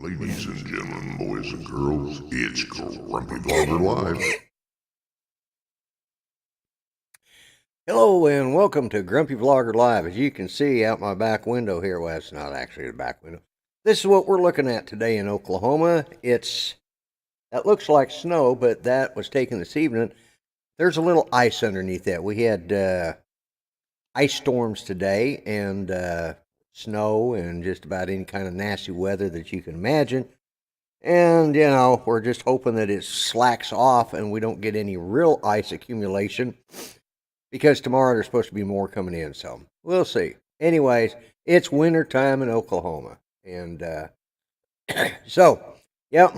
Ladies and gentlemen, boys and girls, it's Grumpy Vlogger Live. Hello and welcome to Grumpy Vlogger Live. As you can see out my back window here, well, it's not actually the back window. This is what we're looking at today in Oklahoma. That looks like snow, but that was taken this evening. There's a little ice underneath that. We had ice storms today and snow and just about any kind of nasty weather that you can imagine. And, you know, we're just hoping that it slacks off and we don't get any real ice accumulation, because tomorrow there's supposed to be more coming in, so we'll see. Anyways, it's winter time in Oklahoma, and so yeah,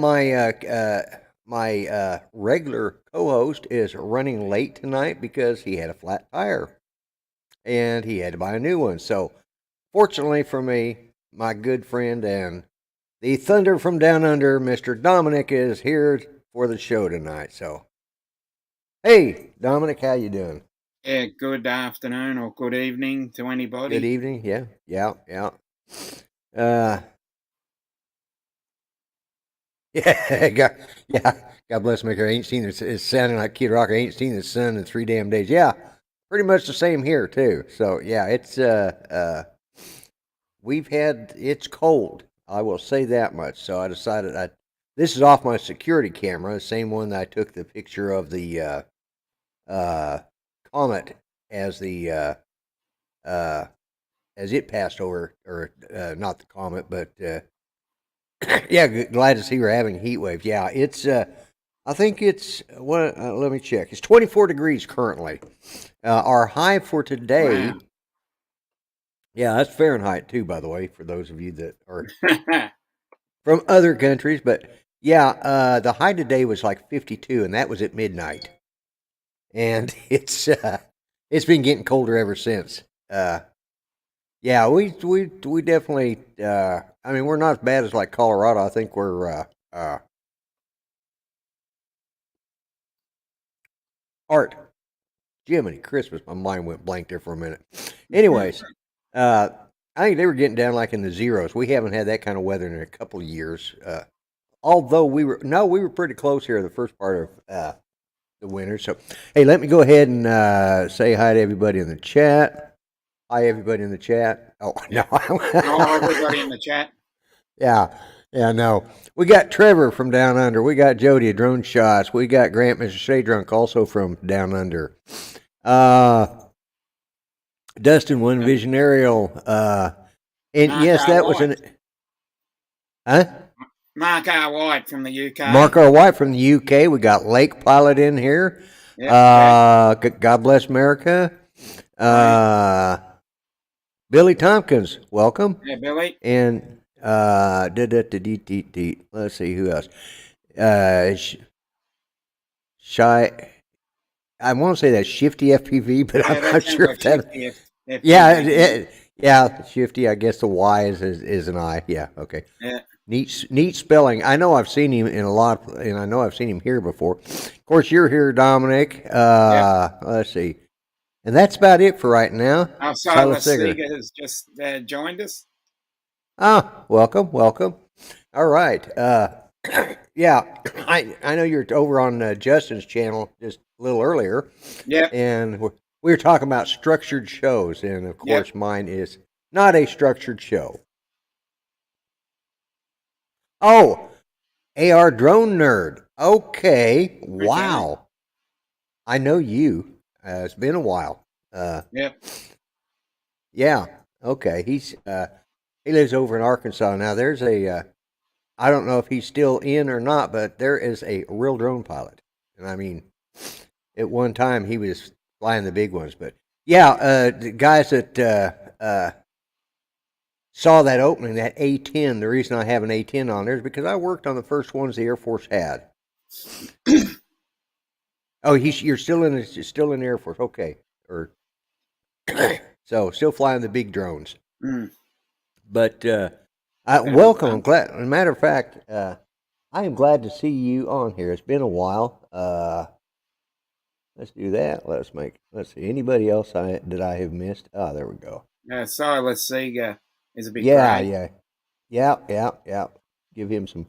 my regular co-host is running late tonight because he had a flat tire, and he had to buy a new one. So, fortunately for me, my good friend and the Thunder from Down Under, Mr. Dominic, is here for the show tonight. So, hey, Dominic, how you doing? Yeah, good afternoon or good evening to anybody. Good evening. Yeah. God bless Maker. I ain't seen this. It's sounding like Kid Rock. I ain't seen the sun in 3 damn days. Yeah, pretty much the same here too. So yeah, it's it's cold. I will say that much. So I decided this is off my security camera, the same one that I took the picture of the comet as it passed over, or not the comet, but yeah, glad to see we're having a heat wave. Yeah, it's I think it's let me check. It's 24 degrees currently. Our high for today. Wow. Yeah, that's Fahrenheit too, by the way, for those of you that are from other countries. But yeah, the high today was like 52, and that was at midnight. And it's been getting colder ever since. Yeah, we definitely. I mean, we're not as bad as like Colorado. I think we're Art. Jiminy Christmas, my mind went blank there for a minute. Anyways, I think they were getting down like in the zeros. We haven't had that kind of weather in a couple of years. Although we were pretty close here the first part of the winter. So, hey, let me go ahead and say hi to everybody in the chat. Hi, everybody in the chat. Oh, no. Everybody in the chat. Yeah, no. We got Trevor from Down Under. We got Jody of Drone Shots. We got Grant, Mr. Stay Drunk, also from Down Under. Dustin, One Visionarial. And Mark yes, that was an... Huh? Mark R. White from the UK. Mark R. White from the UK. We got Lake Pilot in here. Yep, God bless America. Billy Tompkins, welcome. Yeah, Billy. And let's see who else. Shy. I want to say that's Shifty FPV, but I'm not sure if that. Yeah, Shifty. I guess the Y is an I. Yeah, okay. Yeah. Neat spelling. I know I've seen him in a lot, and I know I've seen him here before. Of course, you're here, Dominic. Let's see. And that's about it for right now. Silas Seeger has just joined us. Welcome. All right. Yeah, I know you're over on Justin's channel just a little earlier. Yeah. And we were talking about structured shows, and of course, mine is not a structured show. Oh, AR Drone Nerd. Okay. Wow. I know you. It's been a while. Yeah. Okay. He lives over in Arkansas now. There's I don't know if he's still in or not, but there is a real drone pilot, and I mean, at one time he was flying the big ones. But yeah, the guys that saw that opening, that A-10. The reason I have an A-10 on there is because I worked on the first ones the Air Force had. Oh, you're still in the Air Force, okay? Or so still flying the big drones. But welcome. I'm glad. As a matter of fact, I am glad to see you on here. It's been a while. Let's do that. Let's see. Anybody else that I have missed? Oh, there we go. Silas Seeger is a big Yeah. give him some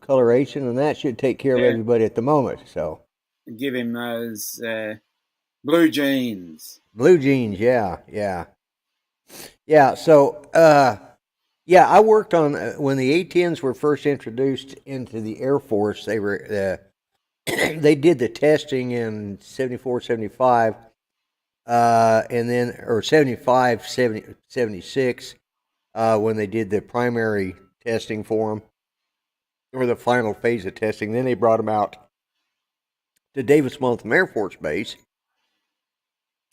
coloration, and that should take care of Yeah. everybody at the moment. So Give him those blue jeans. blue jeans, yeah. So yeah, I worked on when the A-10s were first introduced into the Air Force. They were they did the testing in 74, 75, and then or 75, 70, 76 when they did the primary testing for them, or the final phase of testing. Then they brought them out to Davis Monthan Air Force Base,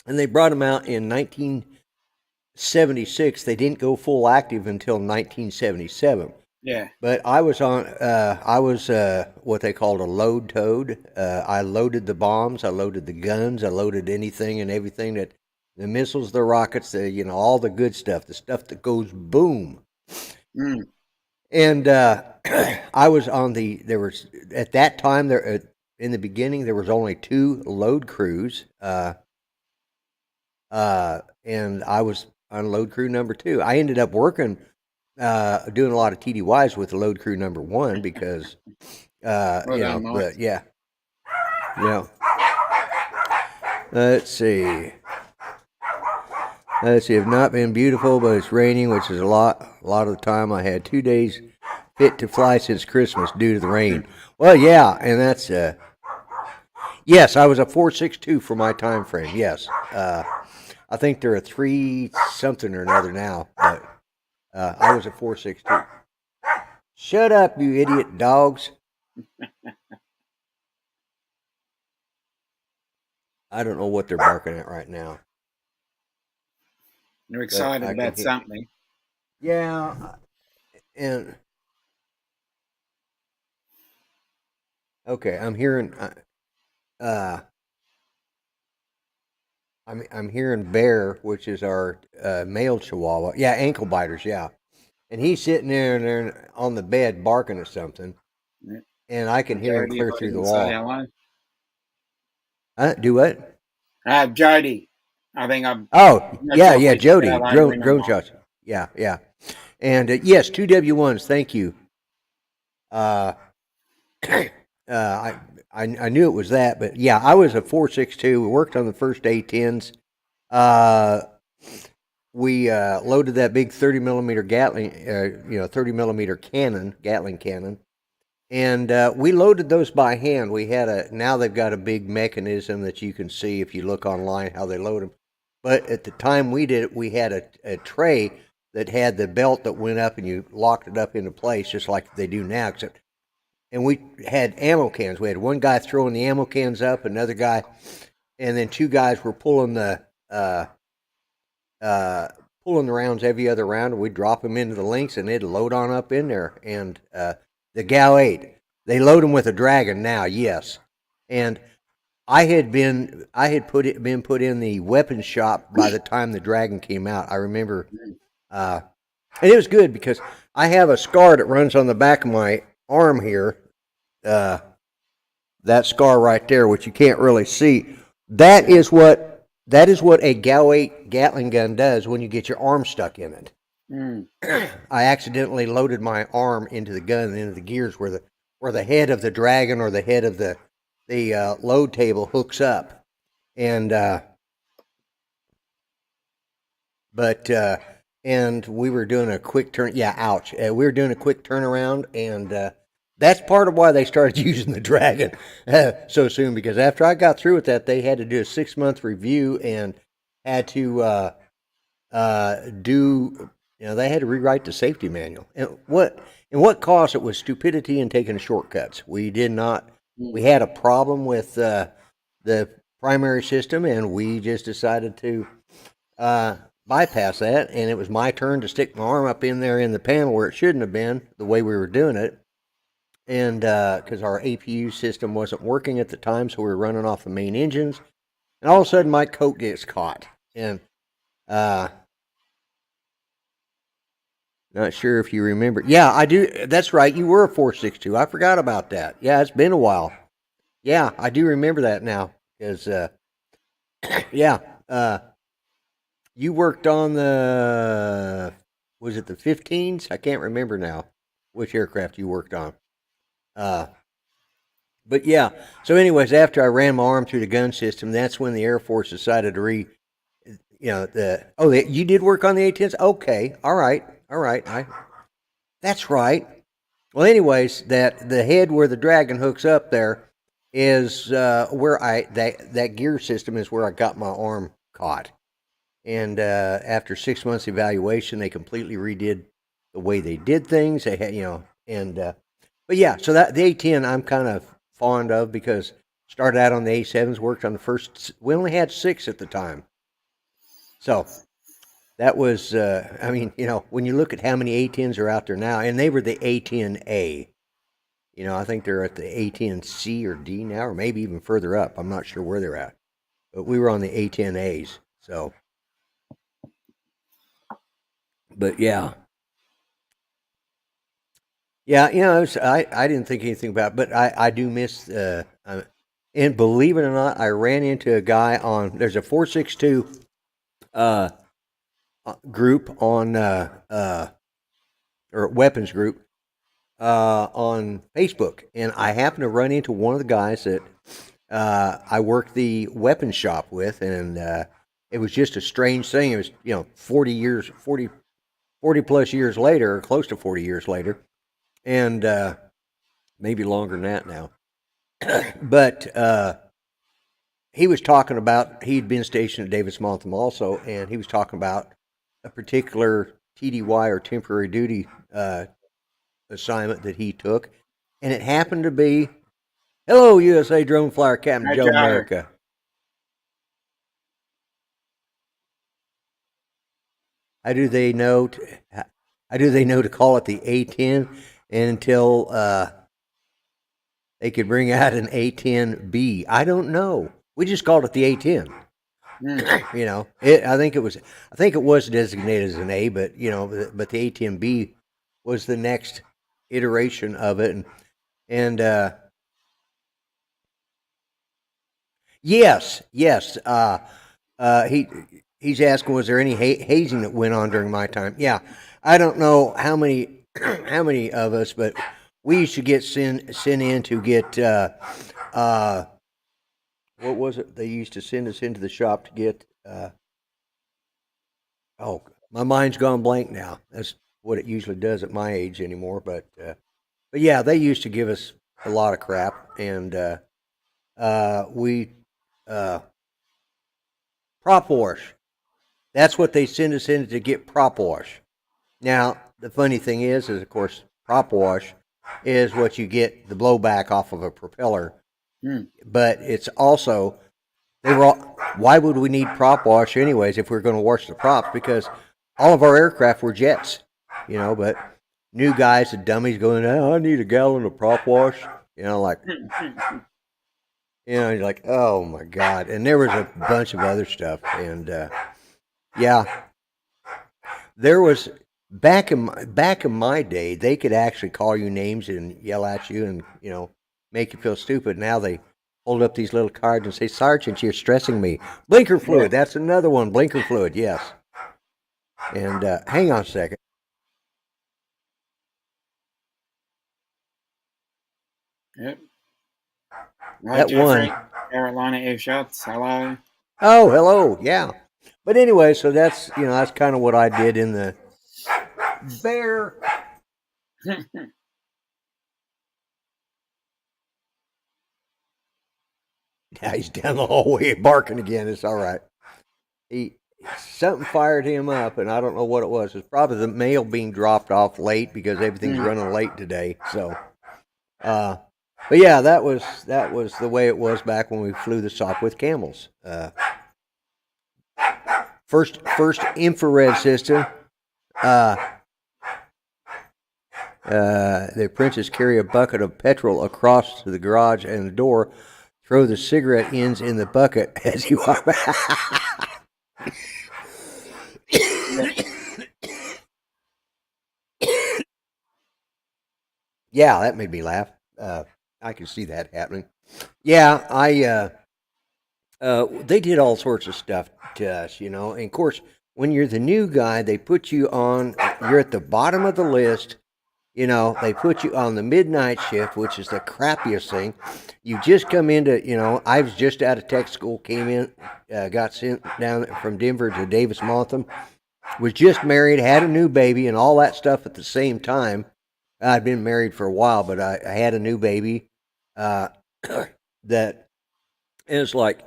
and they brought them out in 1976. They didn't go full active until 1977. Yeah. But I was on. I was what they called a load toad. I loaded the bombs. I loaded the guns. I loaded anything and everything that the missiles, the rockets, all the good stuff, the stuff that goes boom. Mm. And I was on the. There was at that time there in the beginning there was only 2 load crews. And I was on load crew number 2. I ended up working. Doing a lot of TDYs with load crew number 1 because, Nice. but yeah, let's see. Have not been beautiful, but it's raining, which is a lot of the time. I had 2 days fit to fly since Christmas due to the rain. Well, yeah, and that's, yes, I was a 4.62 for my time frame, yes. I think they're a 3 something or another now, but I was a 4.62. Shut up, you idiot dogs. I don't know what they're barking at right now. You're excited about something. Yeah, and okay, I'm hearing. I'm hearing Bear, which is our male Chihuahua. Yeah, ankle biters. Yeah, and he's sitting there on the bed barking at something, and I can hear him clear through the wall. Do what? Jody. I think I'm. Oh, yeah, Jody. Drone shots. Yeah. And yes, 2W1s. Thank you. I knew it was that, but yeah, I was a 4.62. We worked on the first A-10s. We loaded that big 30 millimeter Gatling, 30 millimeter Gatling cannon, and we loaded those by hand. Now they've got a big mechanism that you can see if you look online how they load them. But at the time we did it, we had a tray that had the belt that went up and you locked it up into place just like they do now. And we had ammo cans. We had one guy throwing the ammo cans up, another guy, and then 2 guys were pulling the rounds every other round. And we'd drop them into the links and they'd load on up in there. And the GAL 8, they load them with a Dragon now, yes. And I had been put in the weapons shop by the time the Dragon came out. I remember, and it was good because I have a scar that runs on the back of my arm here. That scar right there, which you can't really see, that is what a GAL 8 Gatling gun does when you get your arm stuck in it. I accidentally loaded my arm into the gun and into the gears where the head of the Dragon or the head of the load table hooks up, and and we were doing a quick turn. Yeah, ouch! We were doing a quick turnaround, and that's part of why they started using the Dragon so soon. Because after I got through with that, they had to do a 6-month review and had to do. They had to rewrite the safety manual. And what caused it was stupidity and taking shortcuts. We did not. We had a problem with the primary system, and we just decided to bypass that. And it was my turn to stick my arm up in there in the panel where it shouldn't have been, the way we were doing it. And because our APU system wasn't working at the time, so we were running off the main engines. And all of a sudden, my coat gets caught. And not sure if you remember. Yeah, I do. That's right. You were a 4.62. I forgot about that. Yeah, it's been a while. Yeah, I do remember that now. Because, you worked on was it the 15s? I can't remember now. which aircraft you worked on. But yeah, so anyways, after I ran my arm through the gun system, that's when the Air Force decided to you did work on the A-10s? Okay, all right. That's right. Well, anyways, that the head where the Dragon hooks up there is where that gear system is where I got my arm caught. And after 6 months evaluation, they completely redid the way they did things. They had, but yeah, so that the A-10 I'm kind of fond of because started out on the A-7s, worked on the first. We only had 6 at the time, so that was. When you look at how many A-10s are out there now, and they were the A-10A. I think they're at the A-10C or D now, or maybe even further up. I'm not sure where they're at, but we were on the A-10As. So, but yeah. Yeah, I didn't think anything about it, but I do miss, and believe it or not, I ran into a guy there's a 462 group on, or weapons group, on Facebook, and I happened to run into one of the guys that I worked the weapons shop with, and it was just a strange thing. It was, 40 plus years later, or close to 40 years later, and maybe longer than that now. But he was talking about, he'd been stationed at Davis-Monthan also, and he was talking about a particular TDY or temporary duty assignment that he took, and it happened to be, hello, USA Drone Flyer Captain Hi, Joe Joe. America. How do they know to call it the A-10 until they could bring out an A-10B? I don't know. We just called it the A-10. I think it was designated as an A, but but the A-10B was the next iteration of it, and yes. He's asking, was there any hazing that went on during my time? Yeah, I don't know how many of us, but we used to get sent in to get what was it? They used to send us into the shop to get my mind's gone blank now. That's what it usually does at my age anymore. But yeah, they used to give us a lot of crap, and we prop wash. That's what they send us in to get, prop wash. Now, the funny thing is of course, prop wash is what you get the blowback off of a propeller. But it's also, why would we need prop wash anyways if we're going to wash the props? Because all of our aircraft were jets, but new guys and dummies going, oh, I need a gallon of prop wash. You're like, oh my God. And there was a bunch of other stuff. And, yeah, there was back in my day, they could actually call you names and yell at you and, make you feel stupid. Now they hold up these little cards and say, Sergeant, you're stressing me. Blinker fluid. That's another one. Blinker fluid. Yes. And, hang on a second. Yep. That Jeffrey, one. Carolina Air Shots. Hello. Oh, hello. Yeah. But anyway, so that's, that's kind of what I did in the bear. Yeah, he's down the hallway barking again. It's all right. Something fired him up, and I don't know what it was. It's probably the mail being dropped off late because everything's running late today. So, but yeah, that was the way it was back when we flew the Sopwith Camels. First infrared system. The apprentices carry a bucket of petrol across to the garage and the door. Throw the cigarette ends in the bucket as you are. Yeah, that made me laugh. I can see that happening. Yeah, they did all sorts of stuff to us, and of course, when you're the new guy, they put you on. You're at the bottom of the list, You know, they put you on the midnight shift, which is the crappiest thing. You just come into, you know, I was just out of tech school, came in, got sent down from Denver to Davis Monthan, was just married, had a new baby, and all that stuff at the same time. I'd been married for a while, but I had a new baby. Uh, that is like,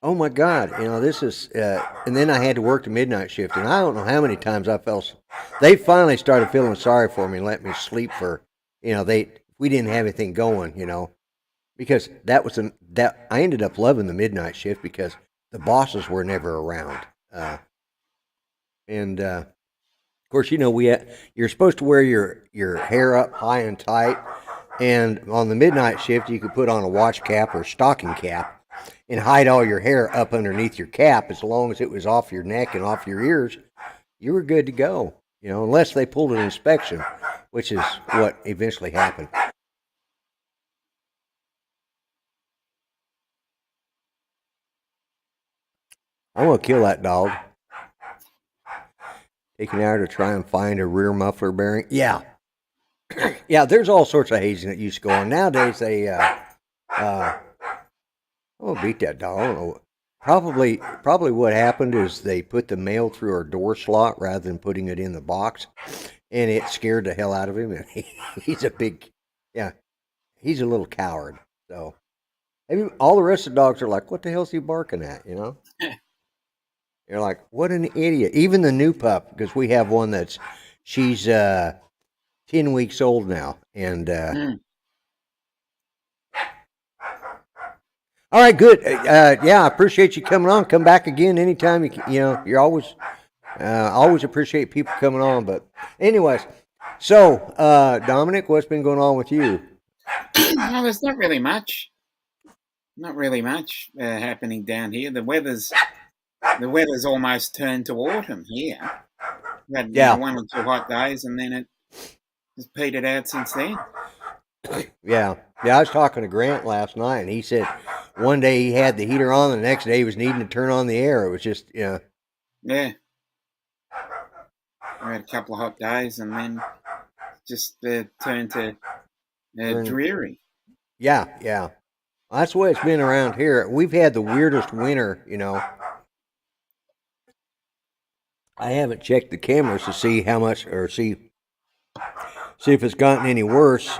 oh my God, you know, this is, and then I had to work the midnight shift, and I don't know how many times I felt. They finally started feeling sorry for me and let me sleep for, you know, we didn't have anything going, you know, because that I ended up loving the midnight shift because the bosses were never around, and of course, you know, you're supposed to wear your hair up high and tight, and on the midnight shift, you could put on a watch cap or stocking cap and hide all your hair up underneath your cap. As long as it was off your neck and off your ears, you were good to go. You know, unless they pulled an inspection, which is what eventually happened. I'm gonna kill that dog. Taking out to try and find a rear muffler bearing. Yeah, yeah. There's all sorts of hazing that used to go on. Nowadays, oh, beat that dog. I don't know. Probably what happened is they put the mail through our door slot rather than putting it in the box, and it scared the hell out of him. And he's a big, yeah, he's a little coward. So, all the rest of the dogs are like, "What the hell's he barking at?" You know? You're like, "What an idiot!" Even the new pup, because we have one she's 10 weeks old now, and all right, good. Yeah, I appreciate you coming on. Come back again anytime you know. You're always appreciate people coming on. But anyways, so Dominic, what's been going on with you? Well, there's not really much. Not really much happening down here. The weather's almost turned to autumn here. We had Yeah. 1 or 2 hot days, and then it has petered out since then. Yeah. I was talking to Grant last night, and he said one day he had the heater on, the next day he was needing to turn on the air. It was just, Yeah. We had a couple of hot days, and then just turned to dreary. Yeah. That's the way it's been around here. We've had the weirdest winter, you know. I haven't checked the cameras to see how much, or see if it's gotten any worse.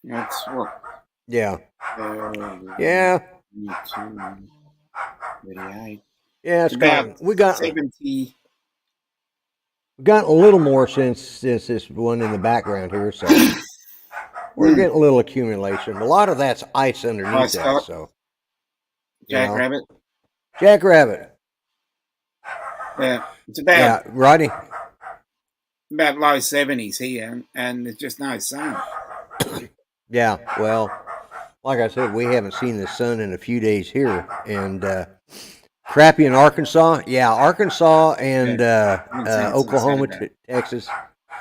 That's what. Yeah. 38. Yeah, it's we got 70. We've gotten a little more since this one in the background here, so we're getting a little accumulation. A lot of that's ice underneath that, so. Jackrabbit. Jackrabbit. Yeah, it's about. Yeah, Rodney. About low 70s here, and there's just no sun. Yeah, well, like I said, we haven't seen the sun in a few days here, and crappy in Arkansas. Yeah, Arkansas and Oklahoma, Texas.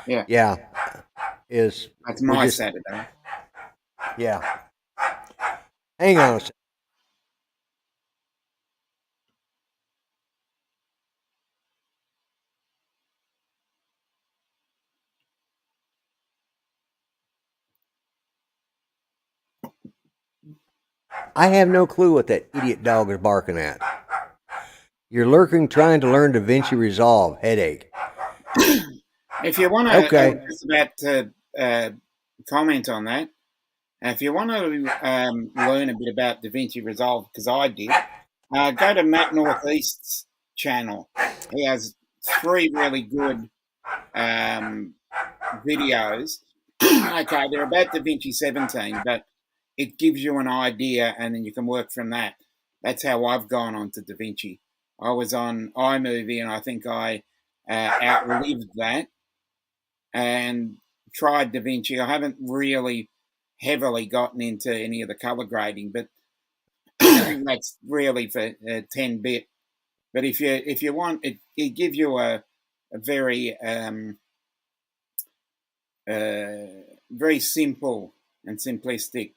Yeah, that's my Saturday. Yeah. Hang on a second. I have no clue what that idiot dog is barking at. You're lurking, trying to learn DaVinci Resolve. Headache. If you want to, okay. Just about to comment on that. If you want to learn a bit about DaVinci Resolve, because I did, go to Matt Northeast's channel. He has 3 really good videos. Okay, they're about DaVinci 17, but it gives you an idea, and then you can work from that. That's how I've gone on to DaVinci. I was on iMovie, and I think I outlived that and tried DaVinci. I haven't really heavily gotten into any of the color grading, but that's really for 10-bit. But if you want, it gives you a very very simple and simplistic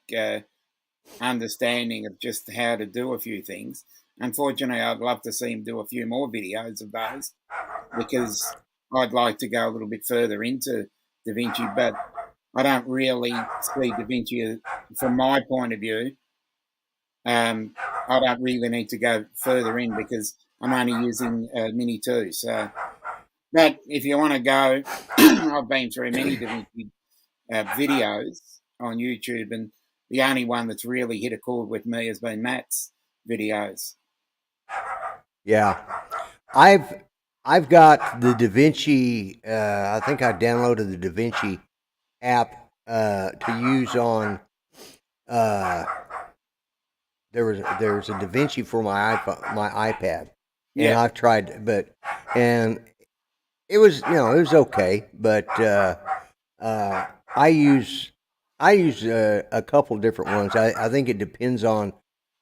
understanding of just how to do a few things. Unfortunately, I'd love to see him do a few more videos of those because I'd like to go a little bit further into Da Vinci, but I don't really see Da Vinci from my point of view. I don't really need to go further in because I'm only using Mini 2. So, but if you want to go, I've been through many Da Vinci videos on YouTube, and the only one that's really hit a chord with me has been Matt's videos. Yeah, I've got the Da Vinci. I think I downloaded the Da Vinci app to use on. There's a Da Vinci for my iPad, and I've tried, and it was it was okay, but I use a couple different ones. I think it depends on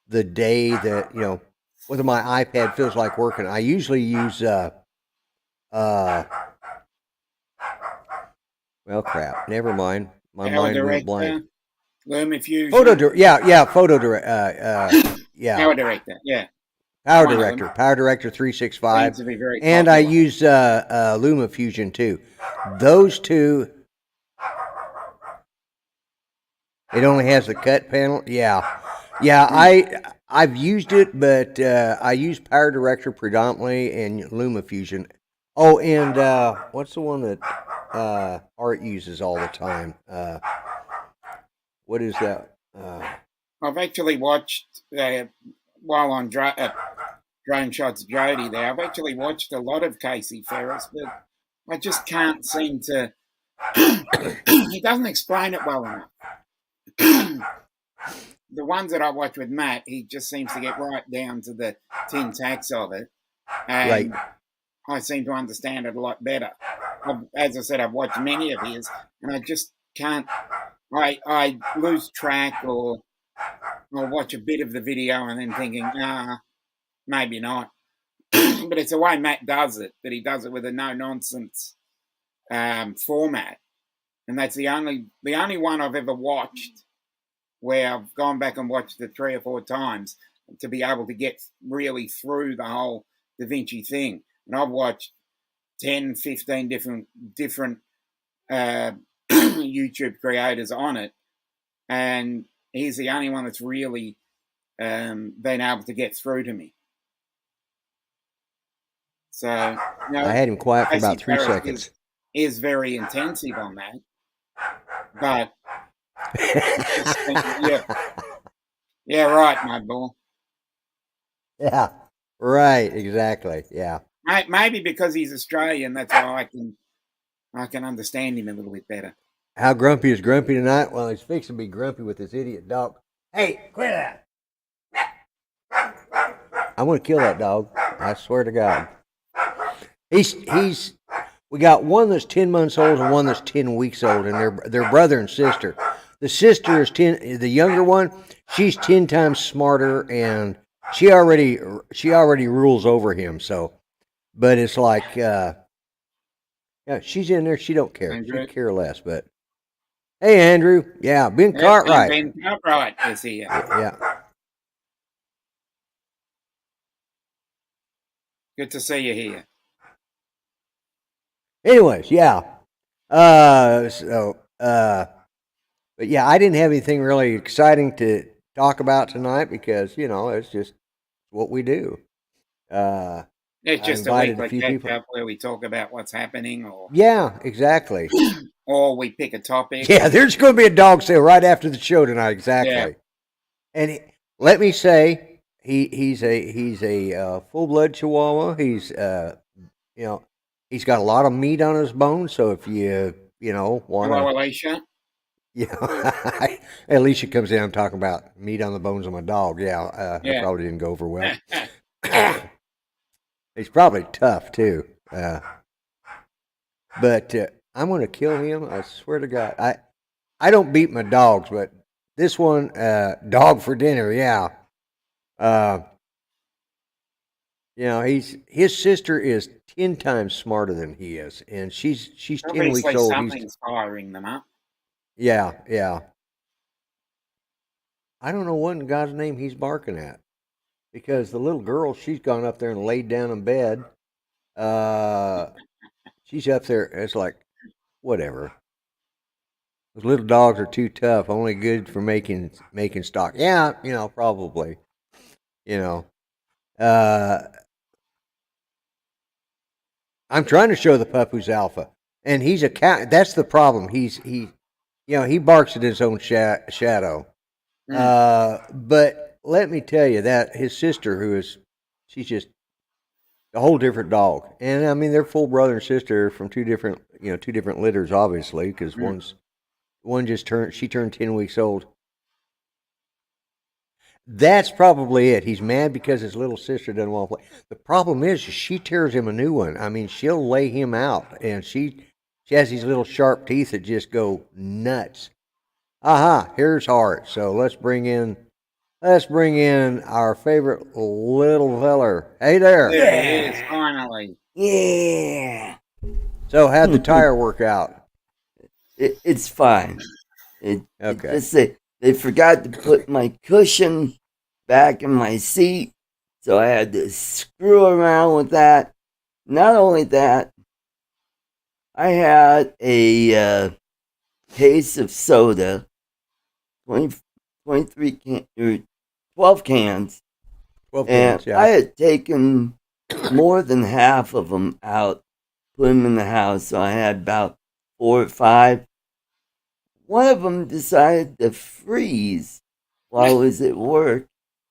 the day that whether my iPad feels like working. I usually use well, crap, never mind. My Power mind went blank. Director, LumaFusion. Photo Director, yeah. Power Director, yeah. Power Director 365, Seems to be very and I popular. use LumaFusion too. Those two. It only has the cut panel. Yeah. I've used it, but I use Power Director predominantly and LumaFusion. Oh, and what's the one that Art uses all the time? What is that? I've actually watched while on Drone Shots Jody there. I've actually watched a lot of Casey Ferris, but I just can't seem to. He doesn't explain it well enough. The ones that I watch with Matt, he just seems to get right down to the tin tacks of it, and Right. I seem to understand it a lot better. As I said, I've watched many of his, and I just can't. I lose track, or I'll watch a bit of the video and then thinking, maybe not. But it's the way Matt does it, that he does it with a no nonsense format, and that's the only one I've ever watched where I've gone back and watched it 3 or 4 times to be able to get really through the whole Da Vinci thing. And I've watched 10, 15 different YouTube creators on it, and he's the only one that's really been able to get through to me. So I had him quiet for about 3 seconds. Is very intensive on that, but yeah, right, my bull. Yeah, right, exactly. Yeah. Maybe because he's Australian, that's why I can understand him a little bit better. How grumpy is Grumpy tonight? Well, he's fixing to be grumpy with this idiot dog. Hey, quit that! I'm gonna kill that dog. I swear to God. He's. We got one that's 10 months old and one that's 10 weeks old, and they're brother and sister. The sister is 10. The younger one, she's 10 times smarter, and she already rules over him. So, but it's like, yeah, she's in there. She don't care. Andrew. She care less. But hey, Andrew, yeah, Ben Cartwright. Ben Cartwright is here. Yeah. Good to see you here. Anyways, yeah. But yeah, I didn't have anything really exciting to talk about tonight because it's just what we do. It's just a weekly catch up where we talk about what's happening, or yeah, exactly. Or we pick a topic. Yeah, there's going to be a dog sale right after the show tonight. Exactly. Yeah. And let me say, he's a full blood Chihuahua. He's he's got a lot of meat on his bones. So if you want to, Alicia. Yeah, Alicia comes in. I'm talking about meat on the bones of my dog. Yeah, that probably didn't go over well. He's probably tough too. But I'm going to kill him. I swear to God. I don't beat my dogs, but this one, dog for dinner. Yeah. His sister is 10 times smarter than he is, and she's 10 weeks old. Something's firing them up. Yeah. I don't know what in God's name he's barking at. because the little girl, she's gone up there and laid down in bed. She's up there. It's like, whatever. Those little dogs are too tough. Only good for making stock. Yeah, probably. You know, uh, I'm trying to show the pup who's alpha, and he's a cat. That's the problem. He barks at his own shadow. But let me tell you that his sister, she's just a whole different dog, and I mean they're full brother and sister from two different litters, obviously, because she turned 10 weeks old. That's probably it. He's mad because his little sister doesn't want to play. The problem is she tears him a new one. I mean, she'll lay him out, and she has these little sharp teeth that just go nuts. Aha, here's Hart. So let's bring in our favorite little feller. Hey there. There it is, finally. Yeah. So how'd the tire work out? It's fine. Okay. They forgot to put my cushion back in my seat, so I had to screw around with that. Not only that, I had a case of soda, 23 or 12 cans, 12 and cans, yeah. I had taken more than half of them out, put them in the house, so I had about 4 or 5. One of them decided to freeze while I was at work,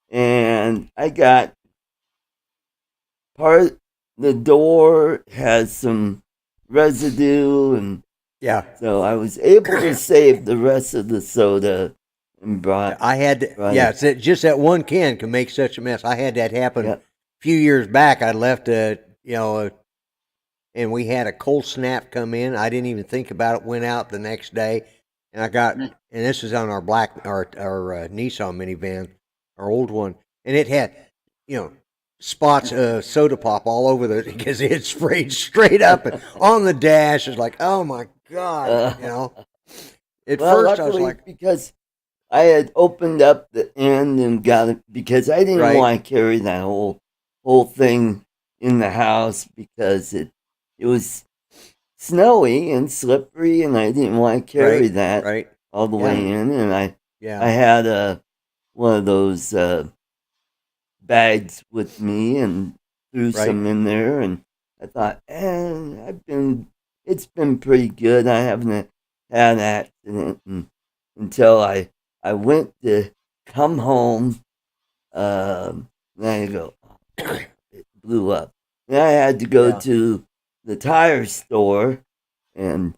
and I got the door has some residue, and Yeah. so I was able to save the rest of the soda and I had to, it's just that one can make such a mess. I had that happen a few years back. I left and we had a cold snap come in. I didn't even think about it. Went out the next day, and and this was on our Nissan minivan, our old one, and it had, spots of soda pop all over because it had sprayed straight up and on the dash. It's like, oh my god, At first, I was like, because I had opened up the end and got it because I didn't want to carry that whole thing in the house because it was snowy and slippery, and I didn't want to carry that all the way in. And I had one of those bags with me and threw some in there, and I thought, it's been pretty good. I haven't had an accident until I went to come home. Then I go, it blew up. Then I had to go to the tire store, and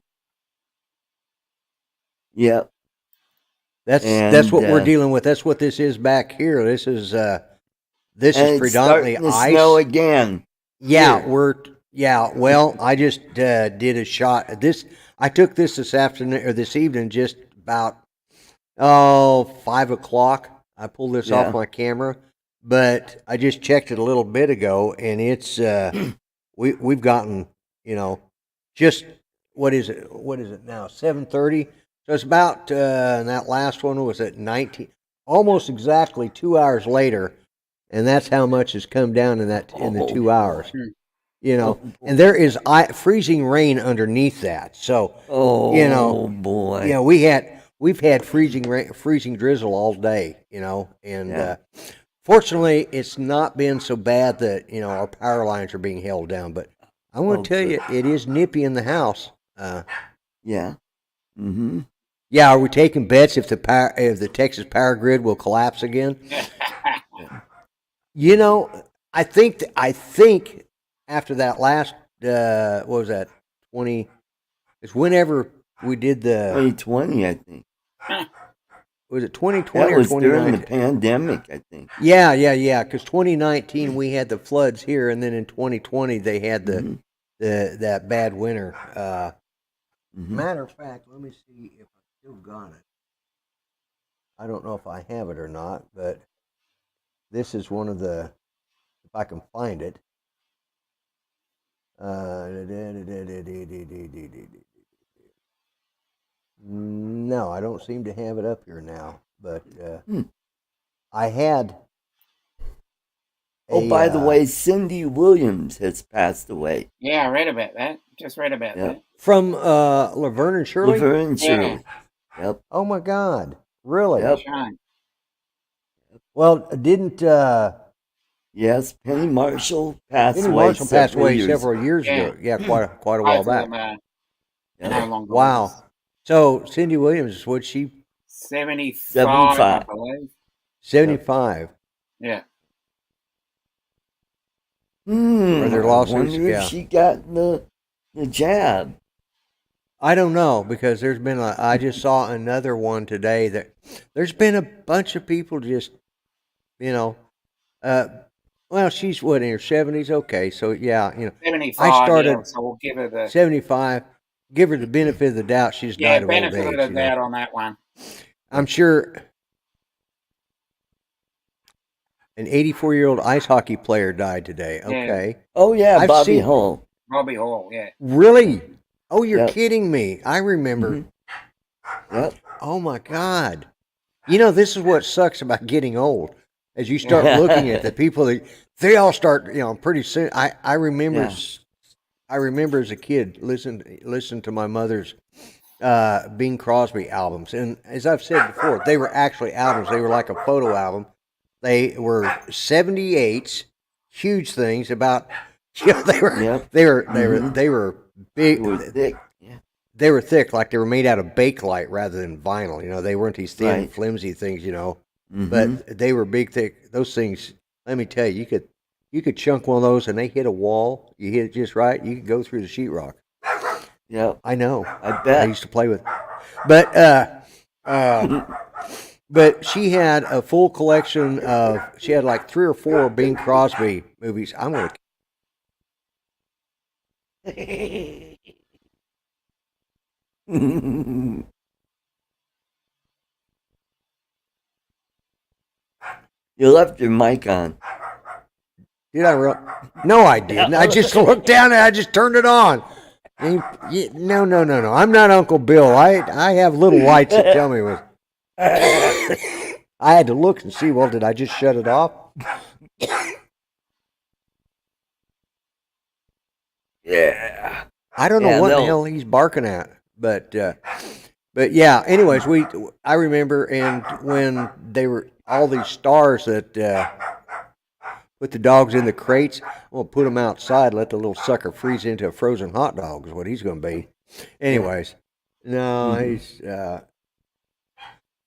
that's what we're dealing with. That's what this is back here. This is predominantly ice. Snow again. Yeah, well, I just did a shot. I took this afternoon or this evening, just about 5 o'clock. I pulled this off my camera, but I just checked it a little bit ago, and it's we've gotten just what is it now, 7:30. So it's about and that last one was at 19, almost exactly 2 hours later, and that's how much has come down in the 2 hours. And there is freezing rain underneath that. So boy, we've had freezing drizzle all day. And fortunately, it's not been so bad that our power lines are being held down. But I want to tell you, it is nippy in the house. Yeah, are we taking bets if the Texas power grid will collapse again? I think after that last what was that, 20? It's whenever we did the 2020, I think. Was it 2020 that or was 2019? During the pandemic, I think. Yeah. Because 2019 we had the floods here, and then in 2020 they had that bad winter. Matter of fact, let me see if I still got it. I don't know if I have it or not, but this is one of the, if I can find it. No, I don't seem to have it up here now, but I had Oh, by the way, Cindy Williams has passed away. Yeah, I read about that. Just read about that. From Laverne and Shirley? Laverne and Shirley. Yep. Oh, my God. Really? Yep. Well, didn't... yes, Penny Marshall passed away. Penny Marshall passed away several years ago. Yeah, quite a while back. Wow. So, Cindy Williams, what's she? 75, I believe. 75. Yeah. Are there lawsuits? I wonder if she got the jab. I don't know, because there's been I just saw another one today that there's been a bunch of people just, well, she's what, in her 70s? Okay, so yeah, 75, I started, so we'll give her the 75, give her the benefit of the doubt. She's died of old age. Benefit of the doubt on that one. I'm sure an 84-year-old ice hockey player died today. Okay. Yeah. Oh, yeah, Bobby Hall. Bobby Hall, yeah. Really? Oh, you're kidding me. I remember. Mm-hmm. Yep. Oh, my God. This is what sucks about getting old. As you start looking at the people, they all start, pretty soon. I remember as a kid, listen to my mother's Bing Crosby albums. And as I've said before, they were actually albums. They were like a photo album. They were 78s, huge things about, they were big. They were thick. Yeah. They were thick, like they were made out of Bakelite rather than vinyl. They weren't these thin, flimsy things, Mm-hmm. But they were big, thick. Those things, let me tell you, you could chunk one of those and they hit a wall. You hit it just right, you could go through the sheetrock. Yeah. I know. I bet. I used to play with. But but she had a full collection of, she had like 3 or 4 Bing Crosby movies. I'm going to. You left your mic on. Did I? No, I didn't. I just looked down and I just turned it on. No. I'm not Uncle Bill. I have little lights that tell me when. I had to look and see, well, did I just shut it off? Yeah. I don't know what the hell he's barking at, but yeah. Anyways, I remember, and when they were all these stars that put the dogs in the crates, we'll put them outside, let the little sucker freeze into a frozen hot dog is what he's going to be. Anyways, no, he's.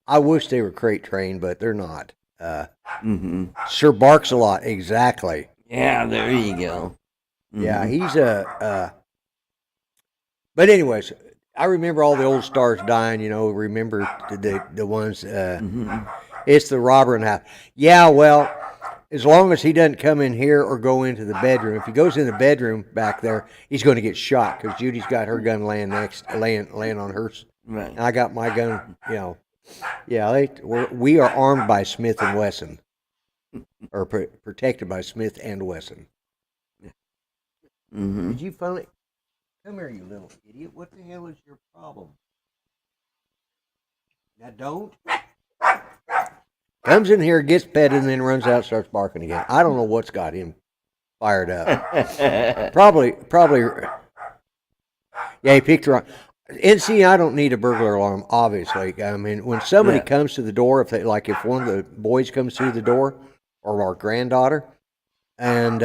I wish they were crate trained, but they're not. Sir barks a lot. Exactly. Yeah, there you go. Yeah, he's But anyways, I remember all the old stars dying. Remember the ones. It's the robber and half. Yeah, well, as long as he doesn't come in here or go into the bedroom. If he goes in the bedroom back there, he's going to get shot because Judy's got her gun laying on hers. Right. And I got my gun. Yeah, we are armed by Smith and Wesson, or protected by Smith and Wesson. Did you finally come here, you little idiot? What the hell is your problem? Now don't. Comes in here, gets petted, and then runs out, and starts barking again. I don't know what's got him fired up. Probably. Yeah, he picked the wrong. And see, I don't need a burglar alarm, obviously. I mean, when somebody comes to the door, if one of the boys comes through the door, or our granddaughter, and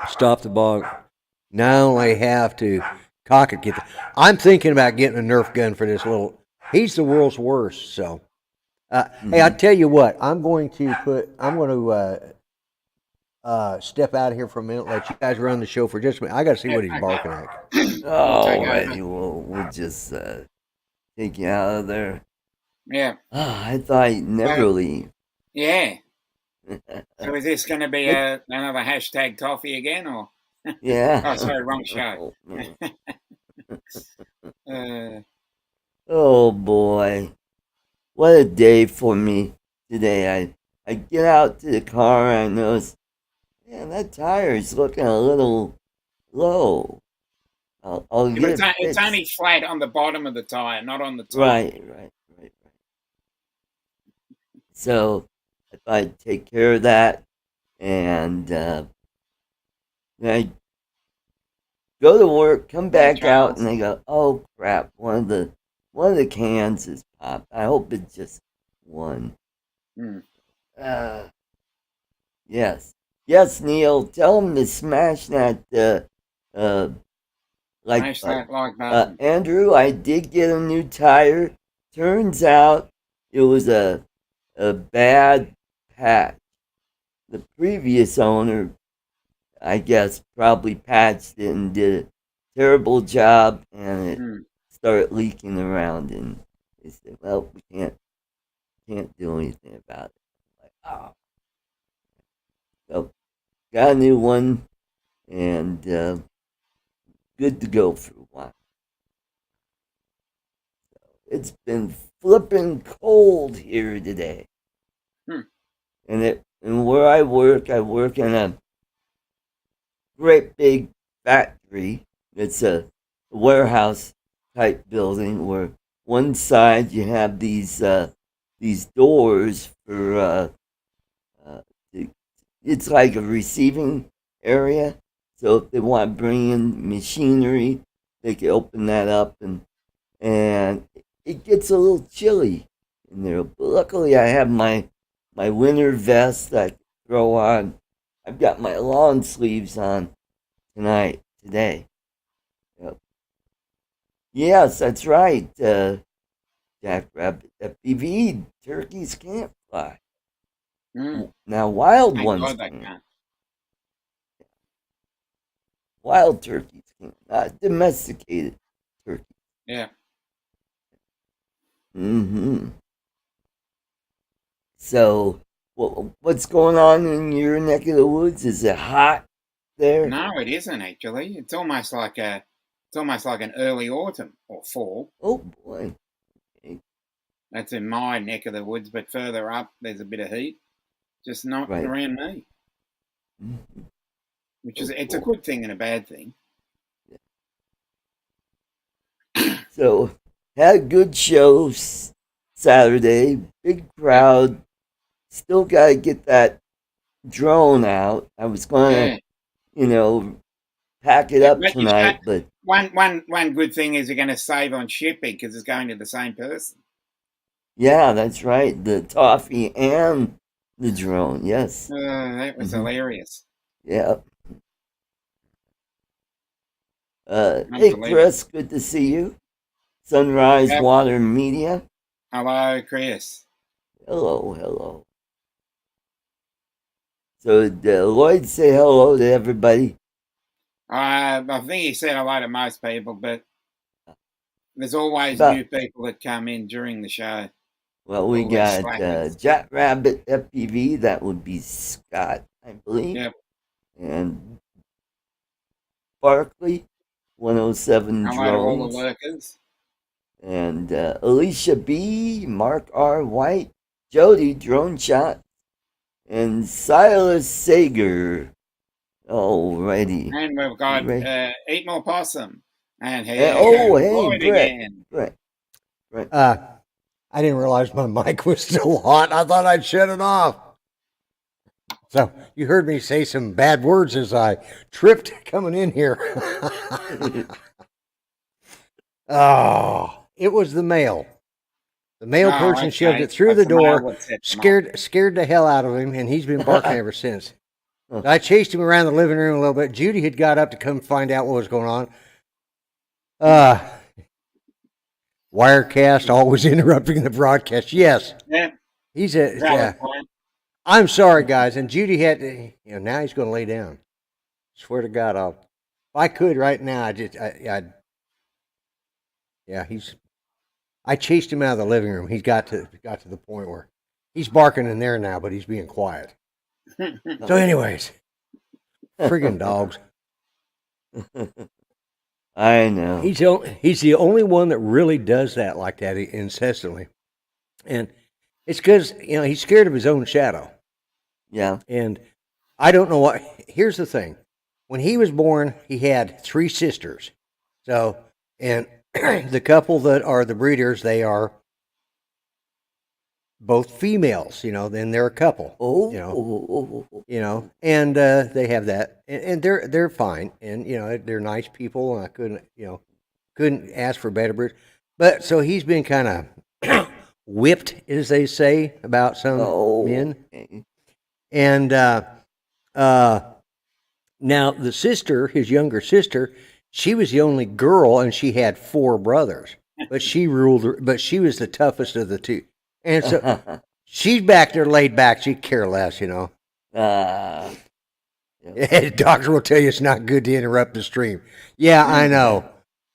stop the bog, not only have to cock it, I'm thinking about getting a Nerf gun for this little. He's the world's worst. So, hey, I tell you what, I'm going to step out of here for a minute. Let you guys run the show for just a minute. I got to see what he's barking at. We'll just take you out of there. Yeah. Oh, I thought you'd never leave. Yeah. So is this going to be another hashtag toffee again, or? Yeah. Oh, sorry, wrong show. Oh boy, what a day for me today. I get out to the car and I notice, man, that tire is looking a little low. It's only flat on the bottom of the tire, not on the top. Right. So I thought I'd take care of that. and I go to work, come back out, and they go, "Oh crap! One of the cans is popped. I hope it's just one." Hmm. Yes, yes, Neil. Tell him to smash that like Smash button. that like button. Andrew, I did get a new tire. Turns out it was a bad patch. The previous owner, I guess, probably patched it and did a terrible job, and it started leaking around. And they said, "Well, we can't do anything about it." I'm like, oh, so got a new one, and good to go for a while. It's been flipping cold here today, and where I work in a great big factory. It's a warehouse type building where one side you have these doors for it's like a receiving area. So if they want to bring in machinery, they can open that up, and it gets a little chilly in there. But luckily, I have my winter vest that I can throw on. I've got my long sleeves on today. Yep. Yes, that's right, Jackrabbit. FPV, turkeys can't fly. Now, wild Thank ones God they can. can't. Wild turkeys can, not domesticated turkeys. Yeah. So, what's going on in your neck of the woods? Is it hot there? No, it isn't actually. It's almost like an early autumn or fall. Oh boy. Okay. That's in my neck of the woods, but further up there's a bit of heat. Just not around me. Mm-hmm. Which is it's a good thing and a bad thing. So, had a good show Saturday, big crowd. Still got to get that drone out. I was going to, pack it up tonight, but one good thing is you're going to save on shipping because it's going to the same person. Yeah, that's right. The toffee and the drone. Yes, that was hilarious. Yeah. Hey, Chris, good to see you. Sunrise Water Media. Hello, Chris. Hello. So, Lloyd, say hello to everybody. I think he said hello to most people, but there's always new people that come in during the show. Well, we got Jackrabbit FPV. That would be Scott, I believe. Yep. And Barkley, 107 hello Drones. To all the workers. And Alicia B, Mark R. White, Jody Drone Shot, and Silas Sager. Alrighty. And we've got Eat More Possum. And hey, Lloyd Brett. again. Brett. I didn't realize my mic was still hot. I thought I'd shut it off. So you heard me say some bad words as I tripped coming in here. Oh, it was the mail. The mail person shoved it through the door, scared the hell out of him, and he's been barking ever since. I chased him around the living room a little bit. Judy had got up to come find out what was going on. Wirecast always interrupting the broadcast. Yes. Yeah. He's I'm sorry, guys. And Judy had to, now he's going to lay down. Swear to God, if I could right now, I chased him out of the living room. He's got to the point where he's barking in there now, but he's being quiet. So anyways, friggin' dogs. I know. He's the only one that really does that like that incessantly. And it's because, he's scared of his own shadow. Yeah. And I don't know what. Here's the thing. When he was born, he had 3 sisters. So, and the couple that are the breeders, they are both females. Then they're a couple. Oh, And they have that, and they're fine, and they're nice people, and I couldn't ask for better. But so he's been kind of whipped, as they say, about some men, okay. and now the sister, his younger sister, she was the only girl, and she had 4 brothers, but she ruled. But she was the toughest of the 2, and so she's back there laid back. She care less. Yeah. Doctor will tell you it's not good to interrupt the stream. Yeah, I know.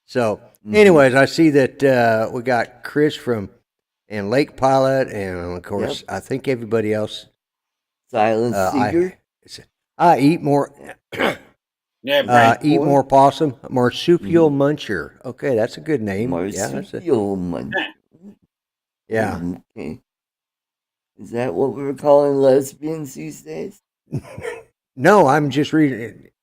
So, anyways, I see that we got Chris and Lake Pilot, and of course, I think everybody else. Silent Seeger. I eat more. Yeah, eat more possum. Marsupial muncher. Okay, that's a good name. Marsupial muncher. Yeah. Okay. Is that what we were calling lesbians these days? No, I'm just reading it.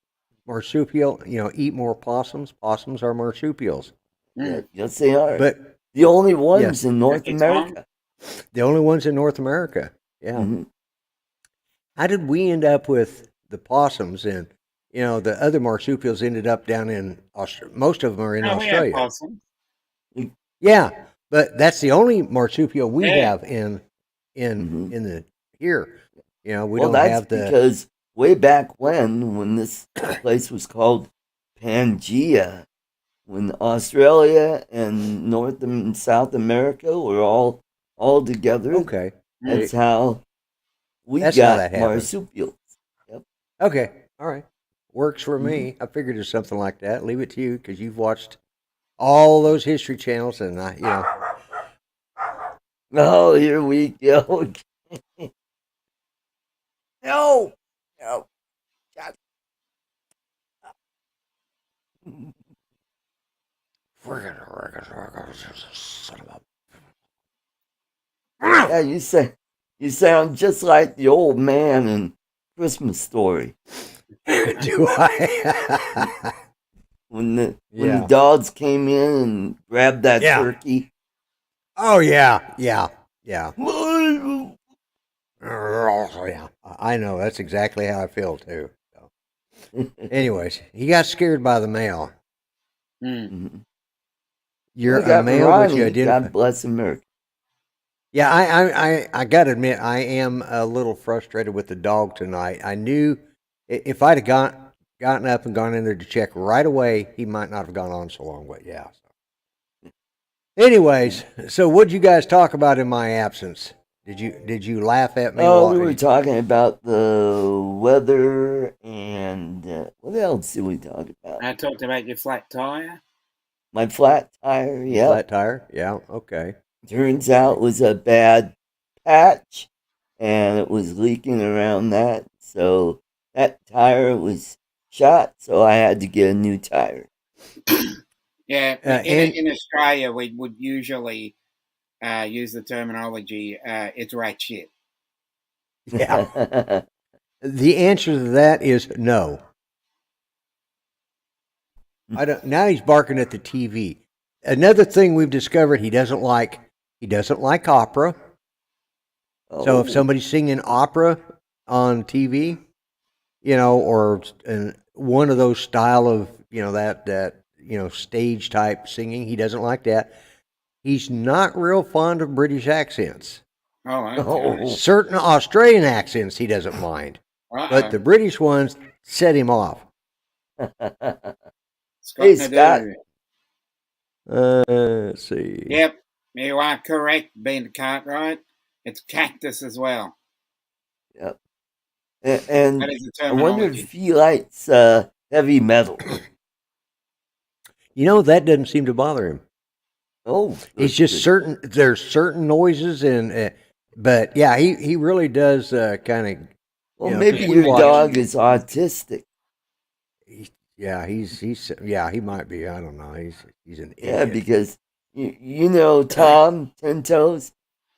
Marsupial, eat more possums. Possums are marsupials. Yeah, yes, they are. But the only ones in North America. The only ones in North America. Yeah. Mm-hmm. How did we end up with the possums? And the other marsupials ended up down in Australia. Most of them are in Australia. We have possums. Yeah, but that's the only marsupial we have in the here. We don't have the because way back when this place was called Pangea, when Australia and North and South America were all together. Okay, that's how we got marsupials. Yep. Okay, all right, works for me. I figured it's something like that. Leave it to you because you've watched all those History Channels, and Oh, here we go. No. Yeah, you sound just like the old man in Christmas Story. Do I? when the dogs came in and grabbed that turkey. Oh yeah. Yeah. I know. That's exactly how I feel too. So. Anyways, he got scared by the male. Mm-hmm. You're a male, but you identify. God bless America. Yeah, I got to admit, I am a little frustrated with the dog tonight. I knew if I'd have gotten up and gone in there to check right away, he might not have gone on so long. But yeah. So. Anyways, so what'd you guys talk about in my absence? Did you laugh at me? Oh, we were talking about the weather and what else did we talk about? I talked about your flat tire. My flat tire, yeah. Flat tire, yeah. Okay. Turns out it was a bad patch, and it was leaking around that, so that tire was shot. So I had to get a new tire. Yeah, in Australia, we would usually use the terminology, it's rat shit. Yeah. The answer to that is no. I don't. Now he's barking at the TV. Another thing we've discovered, he doesn't like opera. Oh. So if somebody's singing opera on TV, or one of those style of that stage type singing, he doesn't like that. He's not real fond of British accents. Oh, certain Australian accents he doesn't mind, but the British ones set him off. Hey, Scott. Let's see. Yep, you are correct, being Cartwright. It's cactus as well. Yep. And I wonder if he likes heavy metal. That doesn't seem to bother him. Oh, it's just there's certain noises, but yeah, he really does kind of. Well, maybe your dog is autistic. Yeah, he might be. I don't know. He's an idiot. Yeah, because Tom 10 Toes.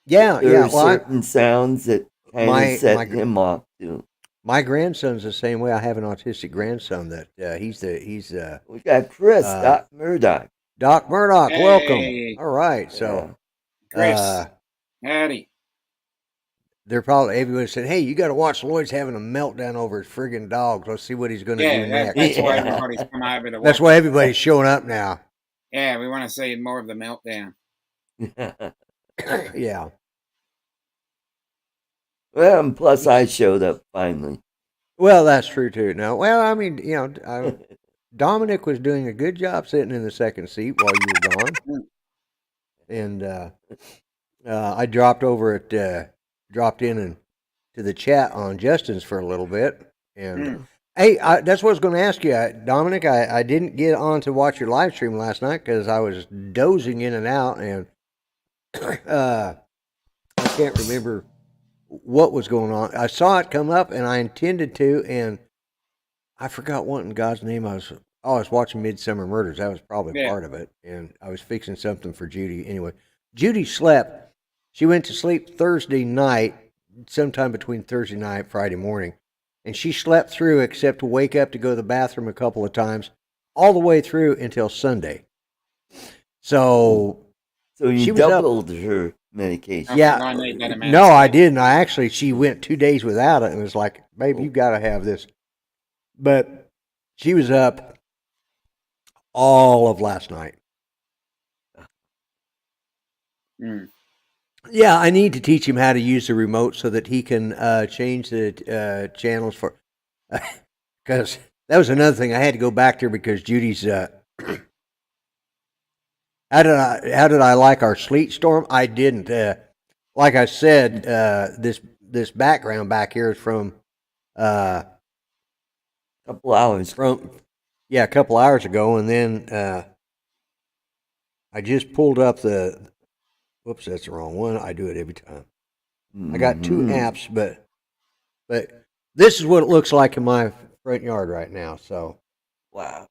Yeah, there are certain sounds that kind of set him off too. My grandson's the same way. I have an autistic grandson that he's. We got Chris, Doc Murdoch. Doc Murdoch, hey. welcome. All right, so Chris, howdy. they're probably everybody said, "Hey, you got to watch Lloyd's having a meltdown over his friggin' dogs. Let's see what he's going to do next." That's why Yeah. everybody's come over to watch. That's why everybody's showing up now. Yeah, we want to see more of the meltdown. Yeah. Well, and plus I showed up finally. Well, that's true too. No, well, I mean, Dominic was doing a good job sitting in the second seat while you were gone, and I dropped in and to the chat on Justin's for a little bit, and hey, that's what I was going to ask you, Dominic. I didn't get on to watch your live stream last night because I was dozing in and out, and I can't remember what was going on. I saw it come up, and I intended to, and I forgot what in God's name I was watching Midsummer Murders. That was probably part of it, and I was fixing something for Judy. Anyway, Judy slept. She went to sleep Thursday night, sometime between Thursday night and Friday morning, and she slept through except to wake up to go to the bathroom a couple of times, all the way through until Sunday. So you doubled her medication. Yeah. No, I didn't. She went 2 days without it and was like, "Babe, you got to have this." But she was up all of last night. Yeah, I need to teach him how to use the remote so that he can change the channels for. Because that was another thing I had to go back there because Judy's. How did I like our sleet storm? I didn't. Like I said, this background back here is from a couple hours a couple hours ago, and then I just pulled up the. Whoops, that's the wrong one. I do it every time. I got two apps, but this is what it looks like in my front yard right now. So, wow.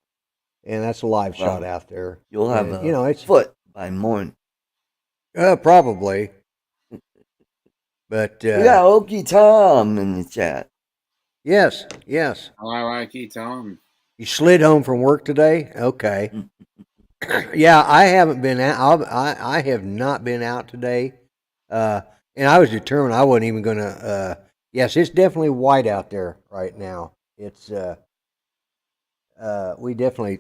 And that's a live shot out there. You'll have it's foot by morning. Probably. But we got Okie Tom in the chat. Yes. Hello, Okie Tom. You slid home from work today? Okay. Yeah, I haven't been out. I have not been out today. And I was determined I wasn't even going to. Yes, it's definitely white out there right now. It's we definitely.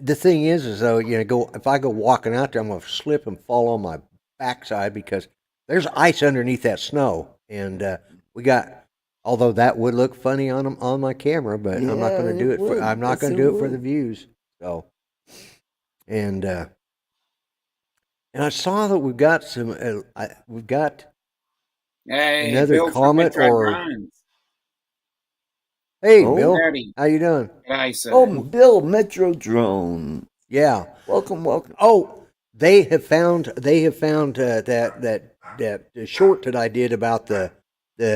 The thing is though, if I go walking out there, I'm going to slip and fall on my backside because there's ice underneath that snow, and we got. Although that would look funny on my camera, but I'm not going to do it. I'm not going to do it for the views. So, and I saw that we've got some. We've got another Bill comment or. Grimes. Hey, Bill, how you doing? Hey, sir. Oh, Bill, Metro Drone. Yeah. Welcome. Oh, they have found that short that I did about the